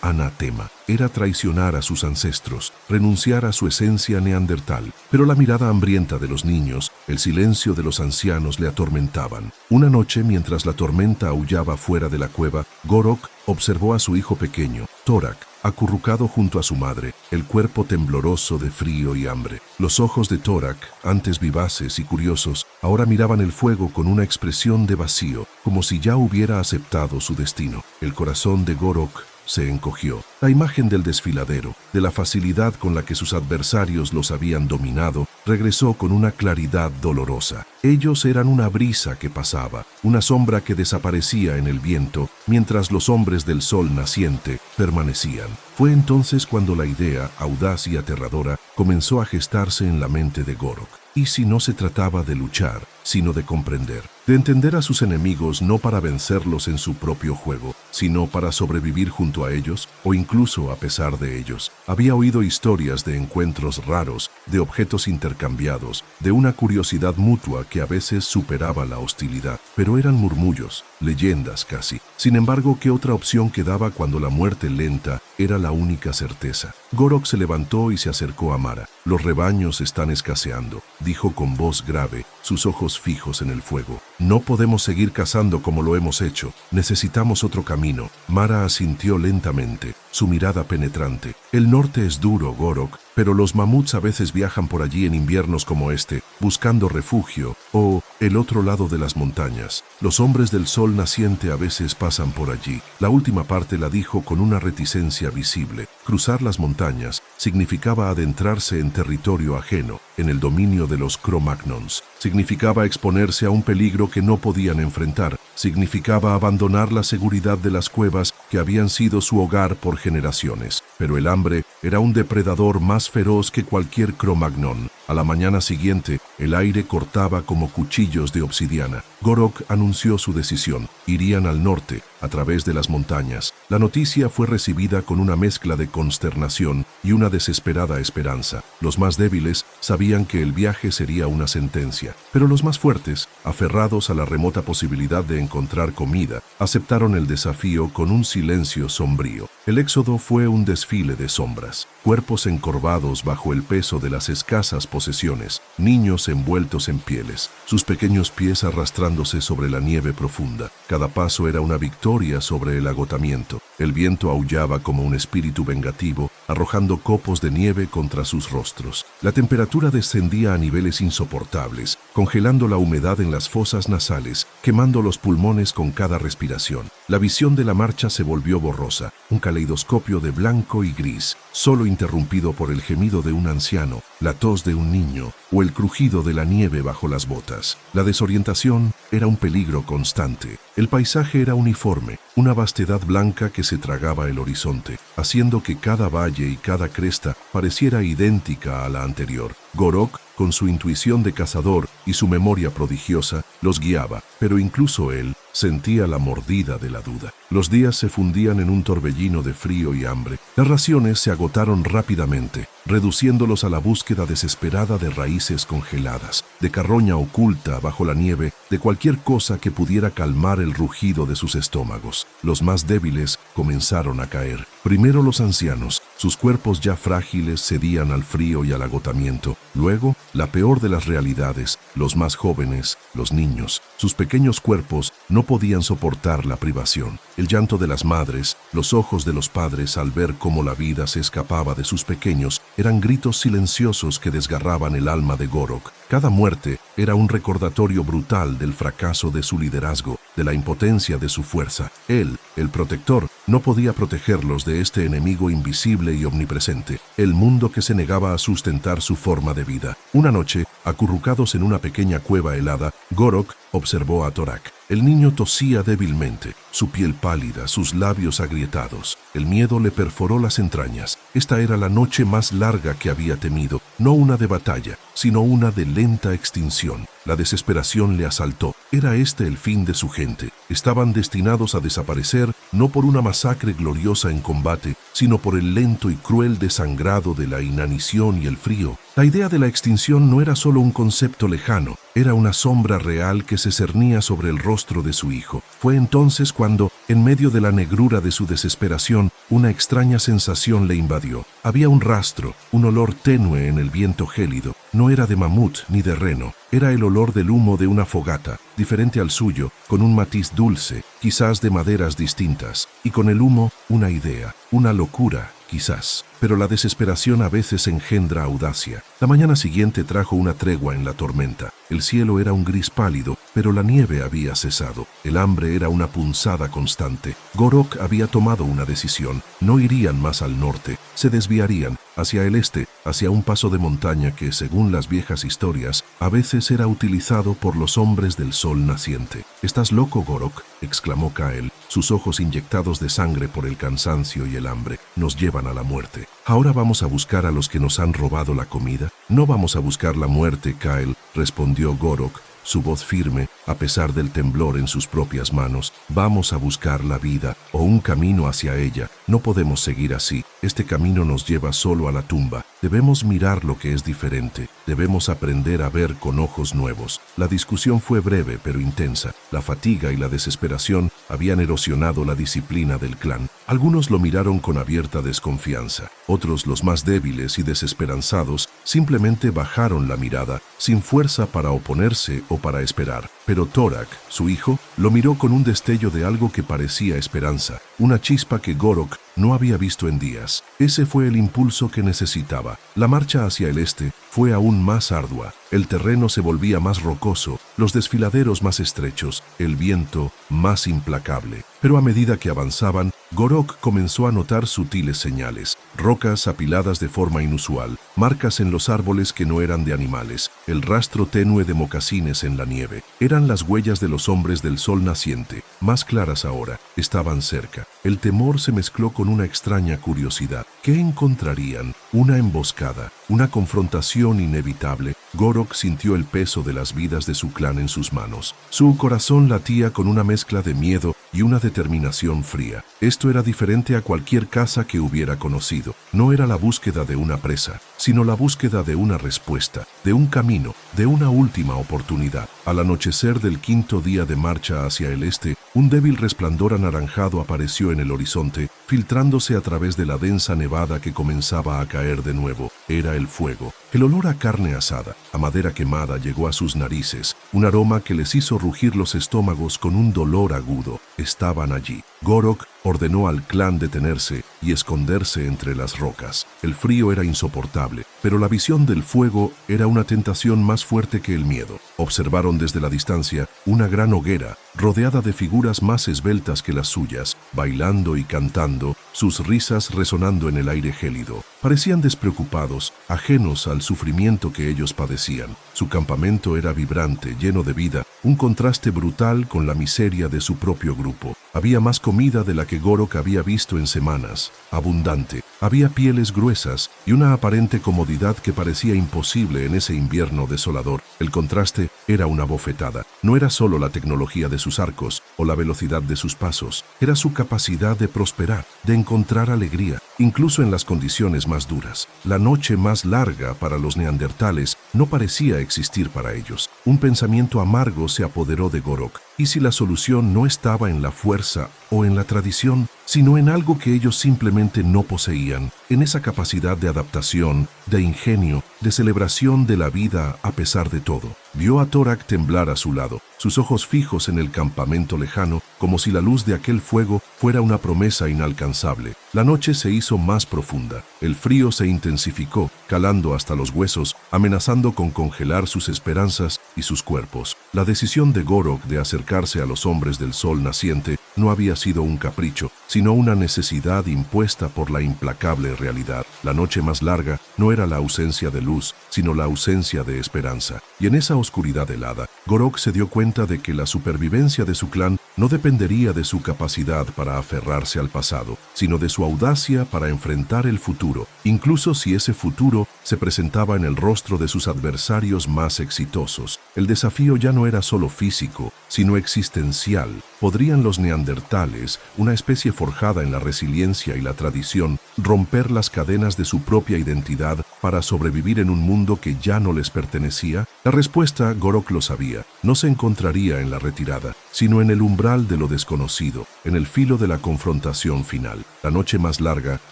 anatema, era traicionar a sus ancestros, renunciar a su esencia neandertal. Pero la mirada hambrienta de los niños, el silencio de los ancianos le atormentaban. Una noche, mientras la tormenta aullaba fuera de la cueva, Gorok observó a su hijo pequeño, Torak, acurrucado junto a su madre, el cuerpo tembloroso de frío y hambre. Los ojos de Torak, antes vivaces y curiosos, ahora miraban el fuego con una expresión de vacío, como si ya hubiera aceptado su destino. El corazón de Gorok se encogió. La imagen del desfiladero, de la facilidad con la que sus adversarios los habían dominado, regresó con una claridad dolorosa. Ellos eran una brisa que pasaba, una sombra que desaparecía en el viento, mientras los hombres del sol naciente permanecían. Fue entonces cuando la idea, audaz y aterradora, comenzó a gestarse en la mente de Gorok. ¿Y si no se trataba de luchar, sino de comprender? De entender a sus enemigos no para vencerlos en su propio juego, sino para sobrevivir junto a ellos o incluso a pesar de ellos. Había oído historias de encuentros raros, de objetos intercambiados, de una curiosidad mutua que a veces superaba la hostilidad, pero eran murmullos, leyendas casi. Sin embargo, ¿qué otra opción quedaba cuando la muerte lenta era la única certeza? Gorok se levantó y se acercó a Mara. «Los rebaños están escaseando», dijo con voz grave, sus ojos fijos en el fuego. «No podemos seguir cazando como lo hemos hecho. Necesitamos otro camino». Mara asintió lentamente, su mirada penetrante. «El norte es duro, Gorok, pero los mamuts a veces viajan por allí en inviernos como este, buscando refugio, o el otro lado de las montañas. Los hombres del sol naciente a veces pasan por allí». La última parte la dijo con una reticencia visible. Cruzar las montañas significaba adentrarse en territorio ajeno, en el dominio de los Cro-Magnons. Significaba exponerse a un peligro que no podían enfrentar. Significaba abandonar la seguridad de las cuevas que habían sido su hogar por generaciones. Pero el hambre era un depredador más feroz que cualquier Cro-Magnon. A la mañana siguiente, el aire cortaba como cuchillos de obsidiana. Gorok anunció su decisión. Irían al norte, a través de las montañas. La noticia fue recibida con una mezcla de consternación y una desesperada esperanza. Los más débiles sabían que el viaje sería una sentencia, pero los más fuertes, aferrados a la remota posibilidad de encontrar comida, aceptaron el desafío con un silencio sombrío. El éxodo fue un desfile de sombras, cuerpos encorvados bajo el peso de las escasas posesiones, niños envueltos en pieles, sus pequeños pies arrastrándose sobre la nieve profunda. Cada paso era una victoria sobre el agotamiento. El viento aullaba como un espíritu vengativo, arrojando copos de nieve contra sus rostros. La temperatura descendía a niveles insoportables, congelando la humedad en las fosas nasales, quemando los pulmones con cada respiración. La visión de la marcha se volvió borrosa, un caleidoscopio de blanco y gris, solo interrumpido por el gemido de un anciano, la tos de un niño o el crujido de la nieve bajo las botas. La desorientación era un peligro constante. El paisaje era uniforme, una vastedad blanca que se tragaba el horizonte, haciendo que cada valle y cada cresta pareciera idéntica a la anterior. Gorok, con su intuición de cazador y su memoria prodigiosa, los guiaba, pero incluso él sentía la mordida de la duda. Los días se fundían en un torbellino de frío y hambre. Las raciones se agotaron rápidamente, reduciéndolos a la búsqueda desesperada de raíces congeladas, de carroña oculta bajo la nieve, de cualquier cosa que pudiera calmar el rugido de sus estómagos. Los más débiles comenzaron a caer. Primero los ancianos, sus cuerpos ya frágiles cedían al frío y al agotamiento. Luego, la peor de las realidades, los más jóvenes, los niños. Sus pequeños cuerpos no podían soportar la privación. El llanto de las madres, los ojos de los padres al ver cómo la vida se escapaba de sus pequeños, eran gritos silenciosos que desgarraban el alma de Gorok. Cada muerte era un recordatorio brutal del fracaso de su liderazgo, de la impotencia de su fuerza. Él, el protector, no podía protegerlos de este enemigo invisible y omnipresente, el mundo que se negaba a sustentar su forma de vida. Una noche, acurrucados en una pequeña cueva helada, Gorok observó a Torak. El niño tosía débilmente, su piel pálida, sus labios agrietados. El miedo le perforó las entrañas. Esta era la noche más larga que había temido, no una de batalla, sino una de lenta extinción. La desesperación le asaltó. Era este el fin de su gente. Estaban destinados a desaparecer no por una masacre gloriosa en combate, sino por el lento y cruel desangrado de la inanición y el frío. La idea de la extinción no era solo un concepto lejano, era una sombra real que se cernía sobre el rostro de su hijo. Fue entonces cuando, en medio de la negrura de su desesperación, una extraña sensación le invadió. Había un rastro, un olor tenue en el viento gélido. No era de mamut ni de reno, era el olor del humo de una fogata, diferente al suyo, con un matiz dulce, quizás de maderas distintas, y con el humo una idea, una locura, quizás. Pero la desesperación a veces engendra audacia. La mañana siguiente trajo una tregua en la tormenta. El cielo era un gris pálido, pero la nieve había cesado. El hambre era una punzada constante. Gorok había tomado una decisión. No irían más al norte, se desviarían hacia el este, hacia un paso de montaña que, según las viejas historias, a veces era utilizado por los hombres del sol naciente. «¿Estás loco, Gorok?», exclamó Kael, sus ojos inyectados de sangre por el cansancio y el hambre. «Nos llevan a la muerte. ¿Ahora vamos a buscar a los que nos han robado la comida?». «No vamos a buscar la muerte, Kael», respondió Gorok, su voz firme, a pesar del temblor en sus propias manos. «Vamos a buscar la vida, o un camino hacia ella. No podemos seguir así. Este camino nos lleva solo a la tumba. Debemos mirar lo que es diferente. Debemos aprender a ver con ojos nuevos». La discusión fue breve pero intensa. La fatiga y la desesperación habían erosionado la disciplina del clan. Algunos lo miraron con abierta desconfianza. Otros, los más débiles y desesperanzados, simplemente bajaron la mirada, sin fuerza para oponerse o para esperar. Pero Torak, su hijo, lo miró con un destello de algo que parecía esperanza, una chispa que Gorok no había visto en días. Ese fue el impulso que necesitaba. La marcha hacia el este fue aún más ardua. El terreno se volvía más rocoso, los desfiladeros más estrechos, el viento más implacable. Pero a medida que avanzaban, Gorok comenzó a notar sutiles señales, rocas apiladas de forma inusual, marcas en los árboles que no eran de animales, el rastro tenue de mocasines en la nieve. Eran las huellas de los hombres del sol naciente, más claras ahora, estaban cerca. El temor se mezcló con una extraña curiosidad. ¿Qué encontrarían? Una emboscada, una confrontación inevitable. Gorok sintió el peso de las vidas de su clan en sus manos. Su corazón latía con una mezcla de miedo y una determinación fría. Esto era diferente a cualquier caza que hubiera conocido. No era la búsqueda de una presa, sino la búsqueda de una respuesta, de un camino, de una última oportunidad. Al anochecer del quinto día de marcha hacia el este, un débil resplandor anaranjado apareció en el horizonte, filtrándose a través de la densa nevada que comenzaba a caer de nuevo. Era el fuego. El olor a carne asada, a madera quemada, llegó a sus narices, un aroma que les hizo rugir los estómagos con un dolor agudo. Estaban allí. Gorok ordenó al clan detenerse y esconderse entre las rocas. El frío era insoportable, pero la visión del fuego era una tentación más fuerte que el miedo. Observaron desde la distancia una gran hoguera, rodeada de figuras más esbeltas que las suyas, bailando y cantando, sus risas resonando en el aire gélido. Parecían despreocupados, ajenos al sufrimiento que ellos padecían. Su campamento era vibrante, lleno de vida, un contraste brutal con la miseria de su propio grupo. Había más comida de la que Gorok había visto en semanas, abundante. Había pieles gruesas y una aparente comodidad que parecía imposible en ese invierno desolador. El contraste era una bofetada. No era solo la tecnología de sus arcos o la velocidad de sus pasos, era su capacidad de prosperar, de encontrar alegría, incluso en las condiciones más duras. La noche más larga para los neandertales no parecía existir para ellos. Un pensamiento amargo se apoderó de Gorok. ¿Y si la solución no estaba en la fuerza o en la tradición, sino en algo que ellos simplemente no poseían, en esa capacidad de adaptación, de ingenio, de celebración de la vida a pesar de todo? Vio a Torak temblar a su lado, sus ojos fijos en el campamento lejano, como si la luz de aquel fuego fuera una promesa inalcanzable. La noche se hizo más profunda, el frío se intensificó, calando hasta los huesos, amenazando con congelar sus esperanzas y sus cuerpos. La decisión de Gorok de acercarse a los hombres del sol naciente no había sido un capricho, sino una necesidad impuesta por la implacable realidad. La noche más larga no era la ausencia de luz, sino la ausencia de esperanza. Y en esa oscuridad helada, Gorok se dio cuenta de que la supervivencia de su clan no dependería de su capacidad para aferrarse al pasado, sino de su audacia para enfrentar el futuro, incluso si ese futuro se presentaba en el rostro de sus adversarios más exitosos. El desafío ya no era solo físico, sino existencial. ¿Podrían los neandertales, una especie forjada en la resiliencia y la tradición, romper las cadenas de su propia identidad para sobrevivir en un mundo que ya no les pertenecía? La respuesta, Gorok lo sabía, no se encontraría en la retirada, sino en el umbral de lo desconocido, en el filo de la confrontación final. La noche más larga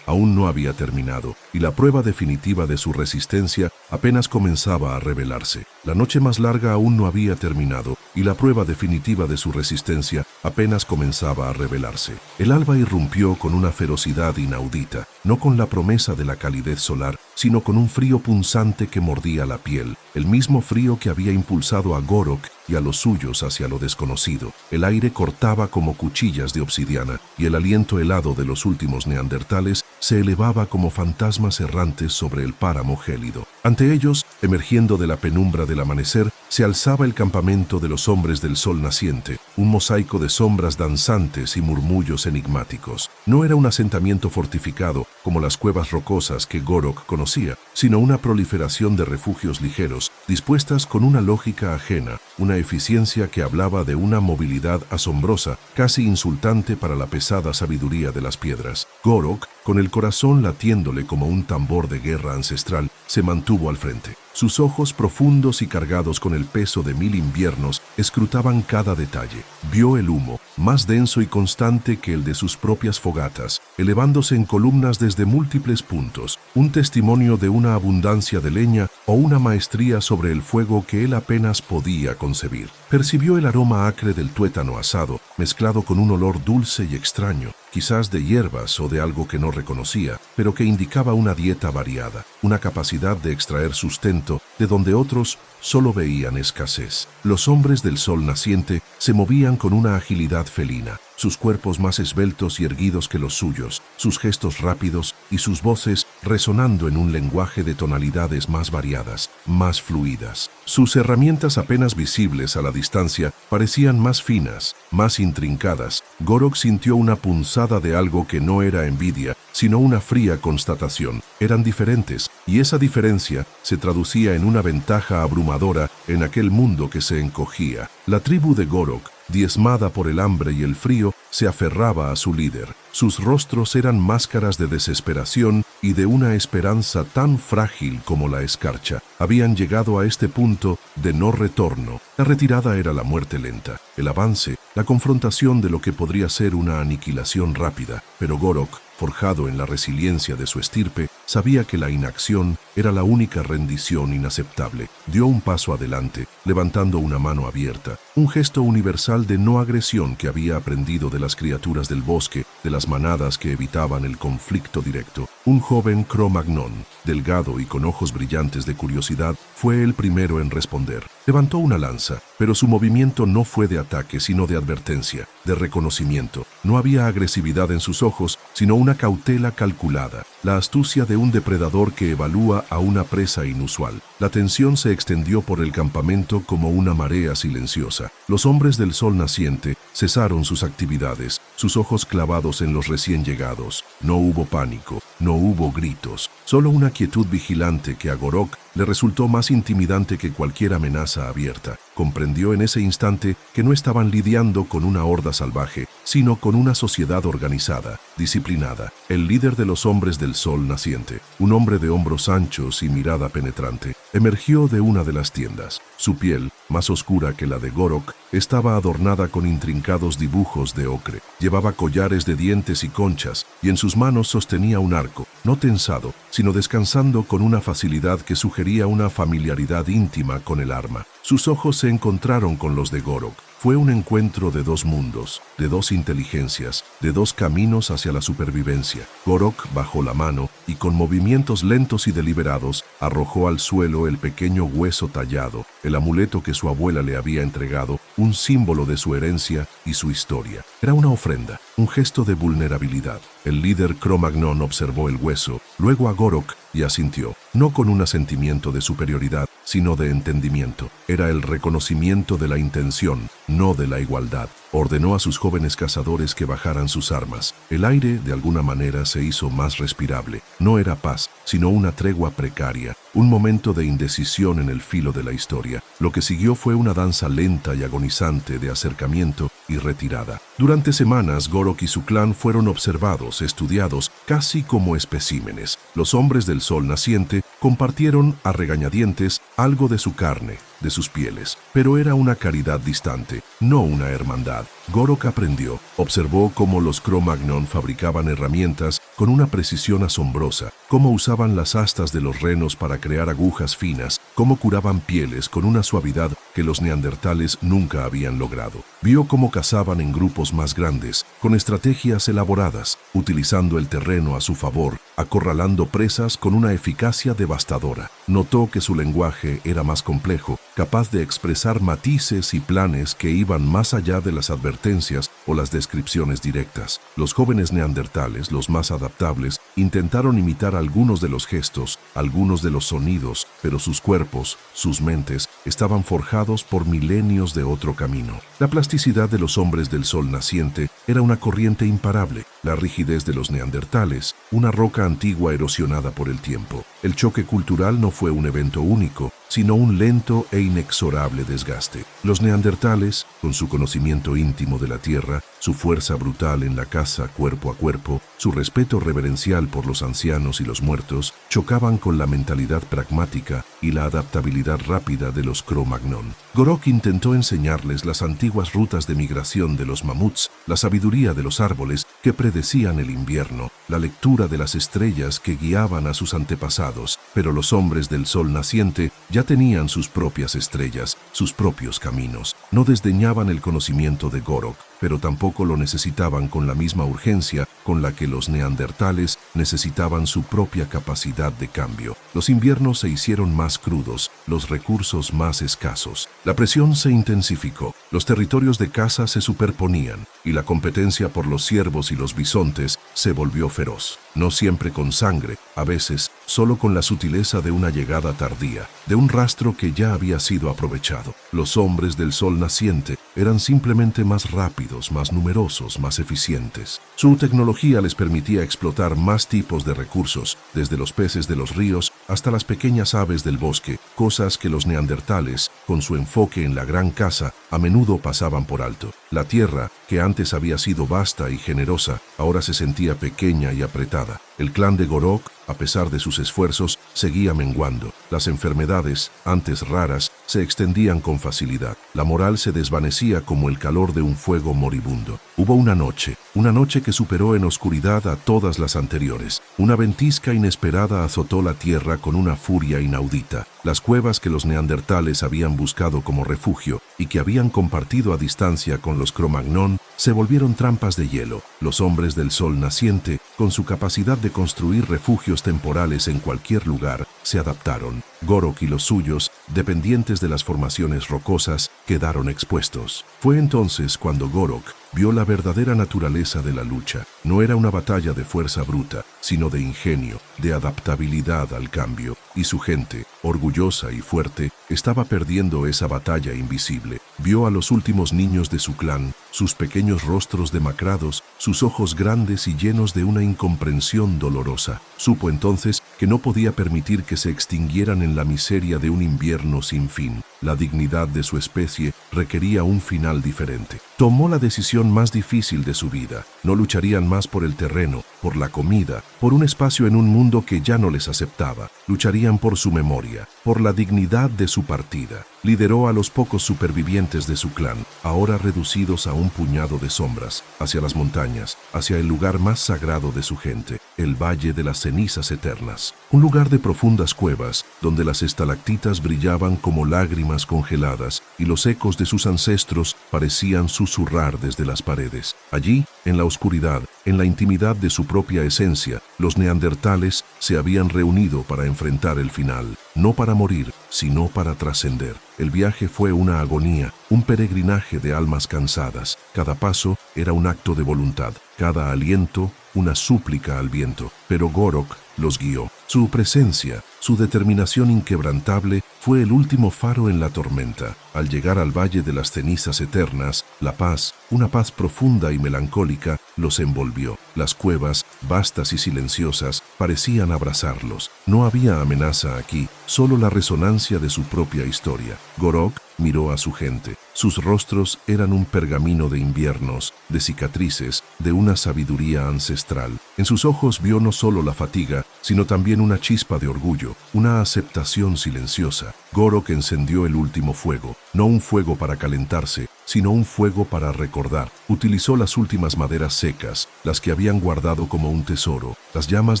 aún no había terminado, y la prueba definitiva de su resistencia apenas comenzaba a revelarse. La noche más larga aún no había terminado, y la prueba definitiva de su resistencia apenas comenzaba a revelarse. El alba irrumpió con una ferocidad inaudita, no con la promesa de la calidez solar, sino con un frío punzante que mordía la piel, el mismo frío que había impulsado a Gorok y a los suyos hacia lo desconocido. El aire cortaba como cuchillas de obsidiana y el aliento helado de los últimos neandertales se elevaba como fantasmas errantes sobre el páramo gélido. Ante ellos, emergiendo de la penumbra del amanecer, se alzaba el campamento de los hombres del sol naciente, un mosaico de sombras danzantes y murmullos enigmáticos. No era un asentamiento fortificado como las cuevas rocosas que Gorok conocía, sino una proliferación de refugios ligeros, dispuestas con una lógica ajena, una eficiencia que hablaba de una movilidad asombrosa, casi insultante para la pesada sabiduría de las piedras. Gorok, con el corazón latiéndole como un tambor de guerra ancestral, se mantuvo al frente. Sus ojos profundos y cargados con el peso de 1000 inviernos escrutaban cada detalle. Vio el humo, más denso y constante que el de sus propias fogatas, elevándose en columnas desde múltiples puntos, un testimonio de una abundancia de leña o una maestría sobre el fuego que él apenas podía concebir. Percibió el aroma acre del tuétano asado, mezclado con un olor dulce y extraño, quizás de hierbas o de algo que no reconocía, pero que indicaba una dieta variada, una capacidad de extraer sustento de donde otros solo veían escasez. Los hombres del sol naciente se movían con una agilidad felina, sus cuerpos más esbeltos y erguidos que los suyos, sus gestos rápidos y sus voces resonando en un lenguaje de tonalidades más variadas, más fluidas. Sus herramientas apenas visibles a la distancia parecían más finas, más intrincadas. Gorok sintió una punzada de algo que no era envidia, sino una fría constatación. Eran diferentes, y esa diferencia se traducía en una ventaja abrumadora en aquel mundo que se encogía. La tribu de Gorok, diezmada por el hambre y el frío, se aferraba a su líder. Sus rostros eran máscaras de desesperación y de una esperanza tan frágil como la escarcha. Habían llegado a este punto de no retorno. La retirada era la muerte lenta, el avance, la confrontación de lo que podría ser una aniquilación rápida. Pero Gorok, forjado en la resiliencia de su estirpe, sabía que la inacción era la única rendición inaceptable. Dio un paso adelante, levantando una mano abierta, un gesto universal de no agresión que había aprendido de las criaturas del bosque, de las manadas que evitaban el conflicto directo. Un joven Cro-Magnon, delgado y con ojos brillantes de curiosidad, fue el primero en responder. Levantó una lanza, pero su movimiento no fue de ataque, sino de advertencia, de reconocimiento. No había agresividad en sus ojos, sino una cautela calculada, la astucia de un depredador que evalúa a una presa inusual. La tensión se extendió por el campamento como una marea silenciosa. Los hombres del sol naciente cesaron sus actividades, sus ojos clavados en los recién llegados. No hubo pánico, no hubo gritos, solo una quietud vigilante que a Gorok le resultó más intimidante que cualquier amenaza abierta. Comprendió en ese instante que no estaban lidiando con una horda salvaje, sino con una sociedad organizada, disciplinada. El líder de los hombres del sol naciente, un hombre de hombros anchos y mirada penetrante, emergió de una de las tiendas. Su piel, más oscura que la de Gorok, estaba adornada con intrincados dibujos de ocre. Llevaba collares de dientes y conchas, y en sus manos sostenía un arco, no tensado, sino descansando con una facilidad que sugería una familiaridad íntima con el arma. Sus ojos se encontraron con los de Gorok. Fue un encuentro de dos mundos, de dos inteligencias, de dos caminos hacia la supervivencia. Gorok bajó la mano y con movimientos lentos y deliberados arrojó al suelo el pequeño hueso tallado, el amuleto que su abuela le había entregado, un símbolo de su herencia y su historia. Era una ofrenda, un gesto de vulnerabilidad. El líder Cro-Magnon observó el hueso, luego a Gorok y asintió, no con un asentimiento de superioridad, sino de entendimiento. Era el reconocimiento de la intención, no de la igualdad. Ordenó a sus jóvenes cazadores que bajaran sus armas. El aire, de alguna manera, se hizo más respirable. No era paz, sino una tregua precaria, un momento de indecisión en el filo de la historia. Lo que siguió fue una danza lenta y agonizante de acercamiento y retirada. Durante semanas, Gorok y su clan fueron observados, estudiados, casi como especímenes. Los hombres del sol naciente compartieron a regañadientes algo de su carne, de sus pieles, pero era una caridad distante, no una hermandad. Gorok aprendió, observó cómo los Cro-Magnon fabricaban herramientas con una precisión asombrosa, cómo usaban las astas de los renos para crear agujas finas, cómo curaban pieles con una suavidad que los neandertales nunca habían logrado. Vio cómo cazaban en grupos más grandes, con estrategias elaboradas, utilizando el terreno a su favor, acorralando presas con una eficacia devastadora. Notó que su lenguaje era más complejo, capaz de expresar matices y planes que iban más allá de las advertencias o las descripciones directas. Los jóvenes neandertales, los más adaptables, intentaron imitar algunos de los gestos, algunos de los sonidos, pero sus cuerpos, sus mentes, estaban forjados por milenios de otro camino. La plasticidad de los hombres del sol naciente era una corriente imparable, la rigidez de los neandertales, una roca antigua erosionada por el tiempo. El choque cultural no fue un evento único, sino un lento e inexorable desgaste. Los neandertales, con su conocimiento íntimo de la tierra, su fuerza brutal en la caza cuerpo a cuerpo, su respeto reverencial por los ancianos y los muertos, chocaban con la mentalidad pragmática y la adaptabilidad rápida de los Cro-Magnon. Gorok intentó enseñarles las antiguas rutas de migración de los mamuts, la sabiduría de los árboles que predecían el invierno, la lectura de las estrellas que guiaban a sus antepasados, pero los hombres del sol naciente ya tenían sus propias estrellas, sus propios caminos. No desdeñaban el conocimiento de Gorok, pero tampoco lo necesitaban con la misma urgencia con la que los neandertales necesitaban su propia capacidad de cambio. Los inviernos se hicieron más crudos, los recursos más escasos. La presión se intensificó, los territorios de caza se superponían y la competencia por los ciervos y los bisontes se volvió feroz. No siempre con sangre, a veces solo con la sutileza de una llegada tardía, de un rastro que ya había sido aprovechado. Los hombres del sol naciente eran simplemente más rápidos, más numerosos, más eficientes. Su tecnología les permitía explotar más tipos de recursos, desde los peces de los ríos hasta las pequeñas aves del bosque, cosas que los neandertales, con su enfoque en la gran caza, a menudo pasaban por alto. La tierra, que antes había sido vasta y generosa, ahora se sentía pequeña y apretada. El clan de Gorok, a pesar de sus esfuerzos, seguía menguando. Las enfermedades, antes raras, se extendían con facilidad. La moral se desvanecía como el calor de un fuego moribundo. Hubo una noche que superó en oscuridad a todas las anteriores. Una ventisca inesperada azotó la tierra con una furia inaudita. Las cuevas que los neandertales habían buscado como refugio y que habían compartido a distancia con los Cro-Magnon se volvieron trampas de hielo. Los hombres del sol naciente, con su capacidad de construir refugios temporales en cualquier lugar, se adaptaron. Gorok y los suyos, dependientes de las formaciones rocosas, quedaron expuestos. Fue entonces cuando Gorok vio la verdadera naturaleza de la lucha. No era una batalla de fuerza bruta, sino de ingenio, de adaptabilidad al cambio, y su gente, orgullosa y fuerte, estaba perdiendo esa batalla invisible. Vio a los últimos niños de su clan, sus pequeños rostros demacrados, sus ojos grandes y llenos de una incomprensión dolorosa. Supo entonces que no podía permitir que se extinguieran en la miseria de un invierno sin fin. La dignidad de su especie requería un final diferente. Tomó la decisión más difícil de su vida. No lucharían más por el terreno, por la comida, por un espacio en un mundo que ya no les aceptaba. Lucharían por su memoria, por la dignidad de su partida. Lideró a los pocos supervivientes de su clan, ahora reducidos a un puñado de sombras, hacia las montañas, hacia el lugar más sagrado de su gente, el Valle de las Cenizas Eternas. Un lugar de profundas cuevas, donde las estalactitas brillaban como lágrimas congeladas y los ecos de sus ancestros parecían susurrar desde las paredes. Allí, en la oscuridad, en la intimidad de su propia esencia, los neandertales se habían reunido para enfrentar el final, no para morir, sino para trascender. El viaje fue una agonía, un peregrinaje de almas cansadas. Cada paso era un acto de voluntad, cada aliento una súplica al viento. Pero Gorok los guió. Su presencia, su determinación inquebrantable, fue el último faro en la tormenta. Al llegar al Valle de las Cenizas Eternas, la paz, una paz profunda y melancólica, los envolvió. Las cuevas, vastas y silenciosas, parecían abrazarlos. No había amenaza aquí, solo la resonancia de su propia historia. Gorok, miró a su gente. Sus rostros eran un pergamino de inviernos, de cicatrices, de una sabiduría ancestral. En sus ojos vio no solo la fatiga, sino también una chispa de orgullo, una aceptación silenciosa. Gorok encendió el último fuego, no un fuego para calentarse, sino un fuego para recordar. Utilizó las últimas maderas secas, las que habían guardado como un tesoro. Las llamas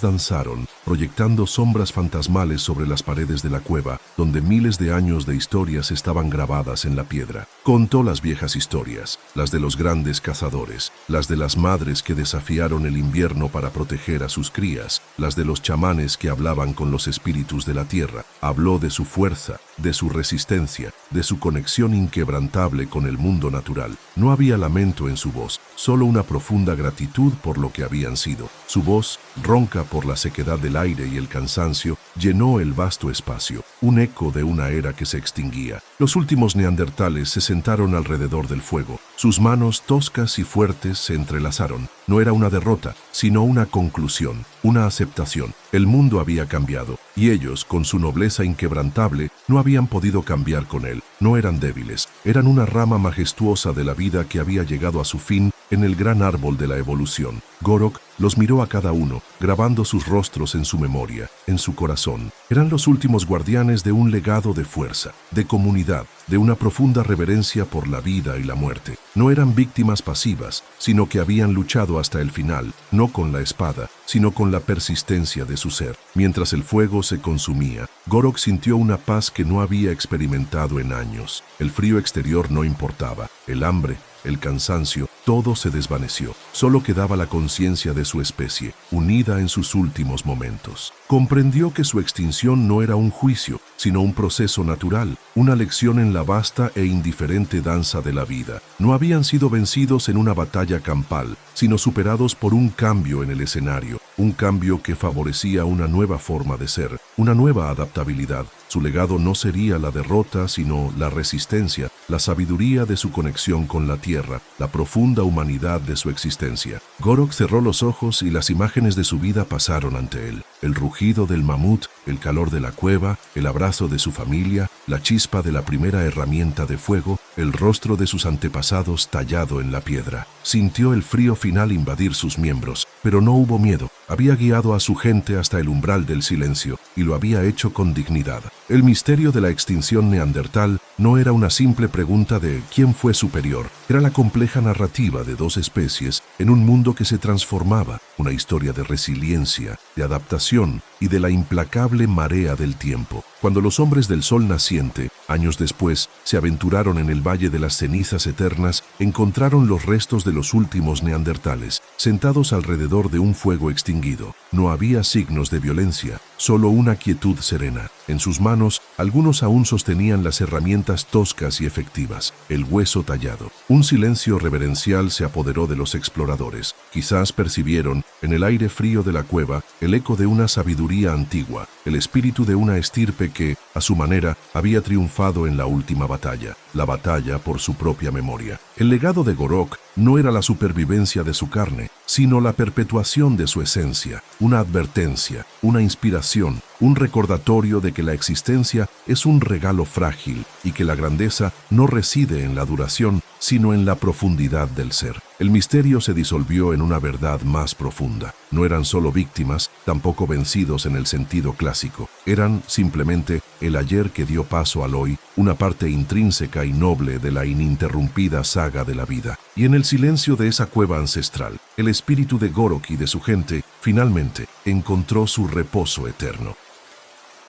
danzaron, proyectando sombras fantasmales sobre las paredes de la cueva, donde miles de años de historias estaban grabadas en la piedra. Contó las viejas historias, las de los grandes cazadores, las de las madres que desafiaron el invierno para proteger a sus crías, las de los chamanes que hablaban con los espíritus de la tierra. Habló de su fuerza, de su resistencia, de su conexión inquebrantable con el mundo natural. No había lamento en su voz, solo una profunda gratitud por lo que habían sido. Su voz, ronca por la sequedad del aire y el cansancio, llenó el vasto espacio, un eco de una era que se extinguía. Los últimos neandertales se sentaron alrededor del fuego. Sus manos toscas y fuertes se entrelazaron. No era una derrota, sino una conclusión, una aceptación. El mundo había cambiado, y ellos, con su nobleza inquebrantable, no habían podido cambiar con él. No eran débiles, eran una rama majestuosa de la vida que había llegado a su fin en el gran árbol de la evolución. Gorok los miró a cada uno, grabando sus rostros en su memoria, en su corazón. Eran los últimos guardianes de un legado de fuerza, de comunidad, de una profunda reverencia por la vida y la muerte. No eran víctimas pasivas, sino que habían luchado hasta el final, no con la espada, sino con la persistencia de su ser. Mientras el fuego se consumía, Gorok sintió una paz que no había experimentado en años. El frío exterior no importaba, el hambre, el cansancio, todo se desvaneció. Solo quedaba la conciencia de su especie, unida en sus últimos momentos. Comprendió que su extinción no era un juicio, sino un proceso natural, una lección en la vasta e indiferente danza de la vida. No habían sido vencidos en una batalla campal, sino superados por un cambio en el escenario, un cambio que favorecía una nueva forma de ser, una nueva adaptabilidad. Su legado no sería la derrota, sino la resistencia, la sabiduría de su conexión con la tierra, la profunda humanidad de su existencia. Gorok cerró los ojos y las imágenes de su vida pasaron ante él. El rugido del mamut, el calor de la cueva, el abrazo de su familia, la chispa de la primera herramienta de fuego, el rostro de sus antepasados tallado en la piedra. Sintió el frío final invadir sus miembros, pero no hubo miedo. Había guiado a su gente hasta el umbral del silencio y lo había hecho con dignidad. El misterio de la extinción neandertal no era una simple pregunta de quién fue superior, era la compleja narrativa de dos especies en un mundo que se transformaba, una historia de resiliencia, de adaptación y de la implacable marea del tiempo. Cuando los hombres del sol naciente, años después, se aventuraron en el Valle de las Cenizas Eternas, encontraron los restos de los últimos neandertales, sentados alrededor de un fuego extinguido. No había signos de violencia, solo una quietud serena. En sus manos, algunos aún sostenían las herramientas toscas y efectivas, el hueso tallado. Un silencio reverencial se apoderó de los exploradores. Quizás percibieron, en el aire frío de la cueva, el eco de una sabiduría antigua, el espíritu de una estirpe que, a su manera, había triunfado en la última batalla, la batalla por su propia memoria. El legado de Gorok no era la supervivencia de su carne, sino la perpetuación de su esencia, una advertencia, una inspiración, un recordatorio de que la existencia es un regalo frágil y que la grandeza no reside en la duración, sino en la profundidad del ser. El misterio se disolvió en una verdad más profunda. No eran solo víctimas, tampoco vencidos en el sentido clásico. Eran simplemente el ayer que dio paso al hoy, una parte intrínseca y noble de la ininterrumpida saga de la vida. Y en el silencio de esa cueva ancestral, el espíritu de Gorok y de su gente, finalmente, encontró su reposo eterno.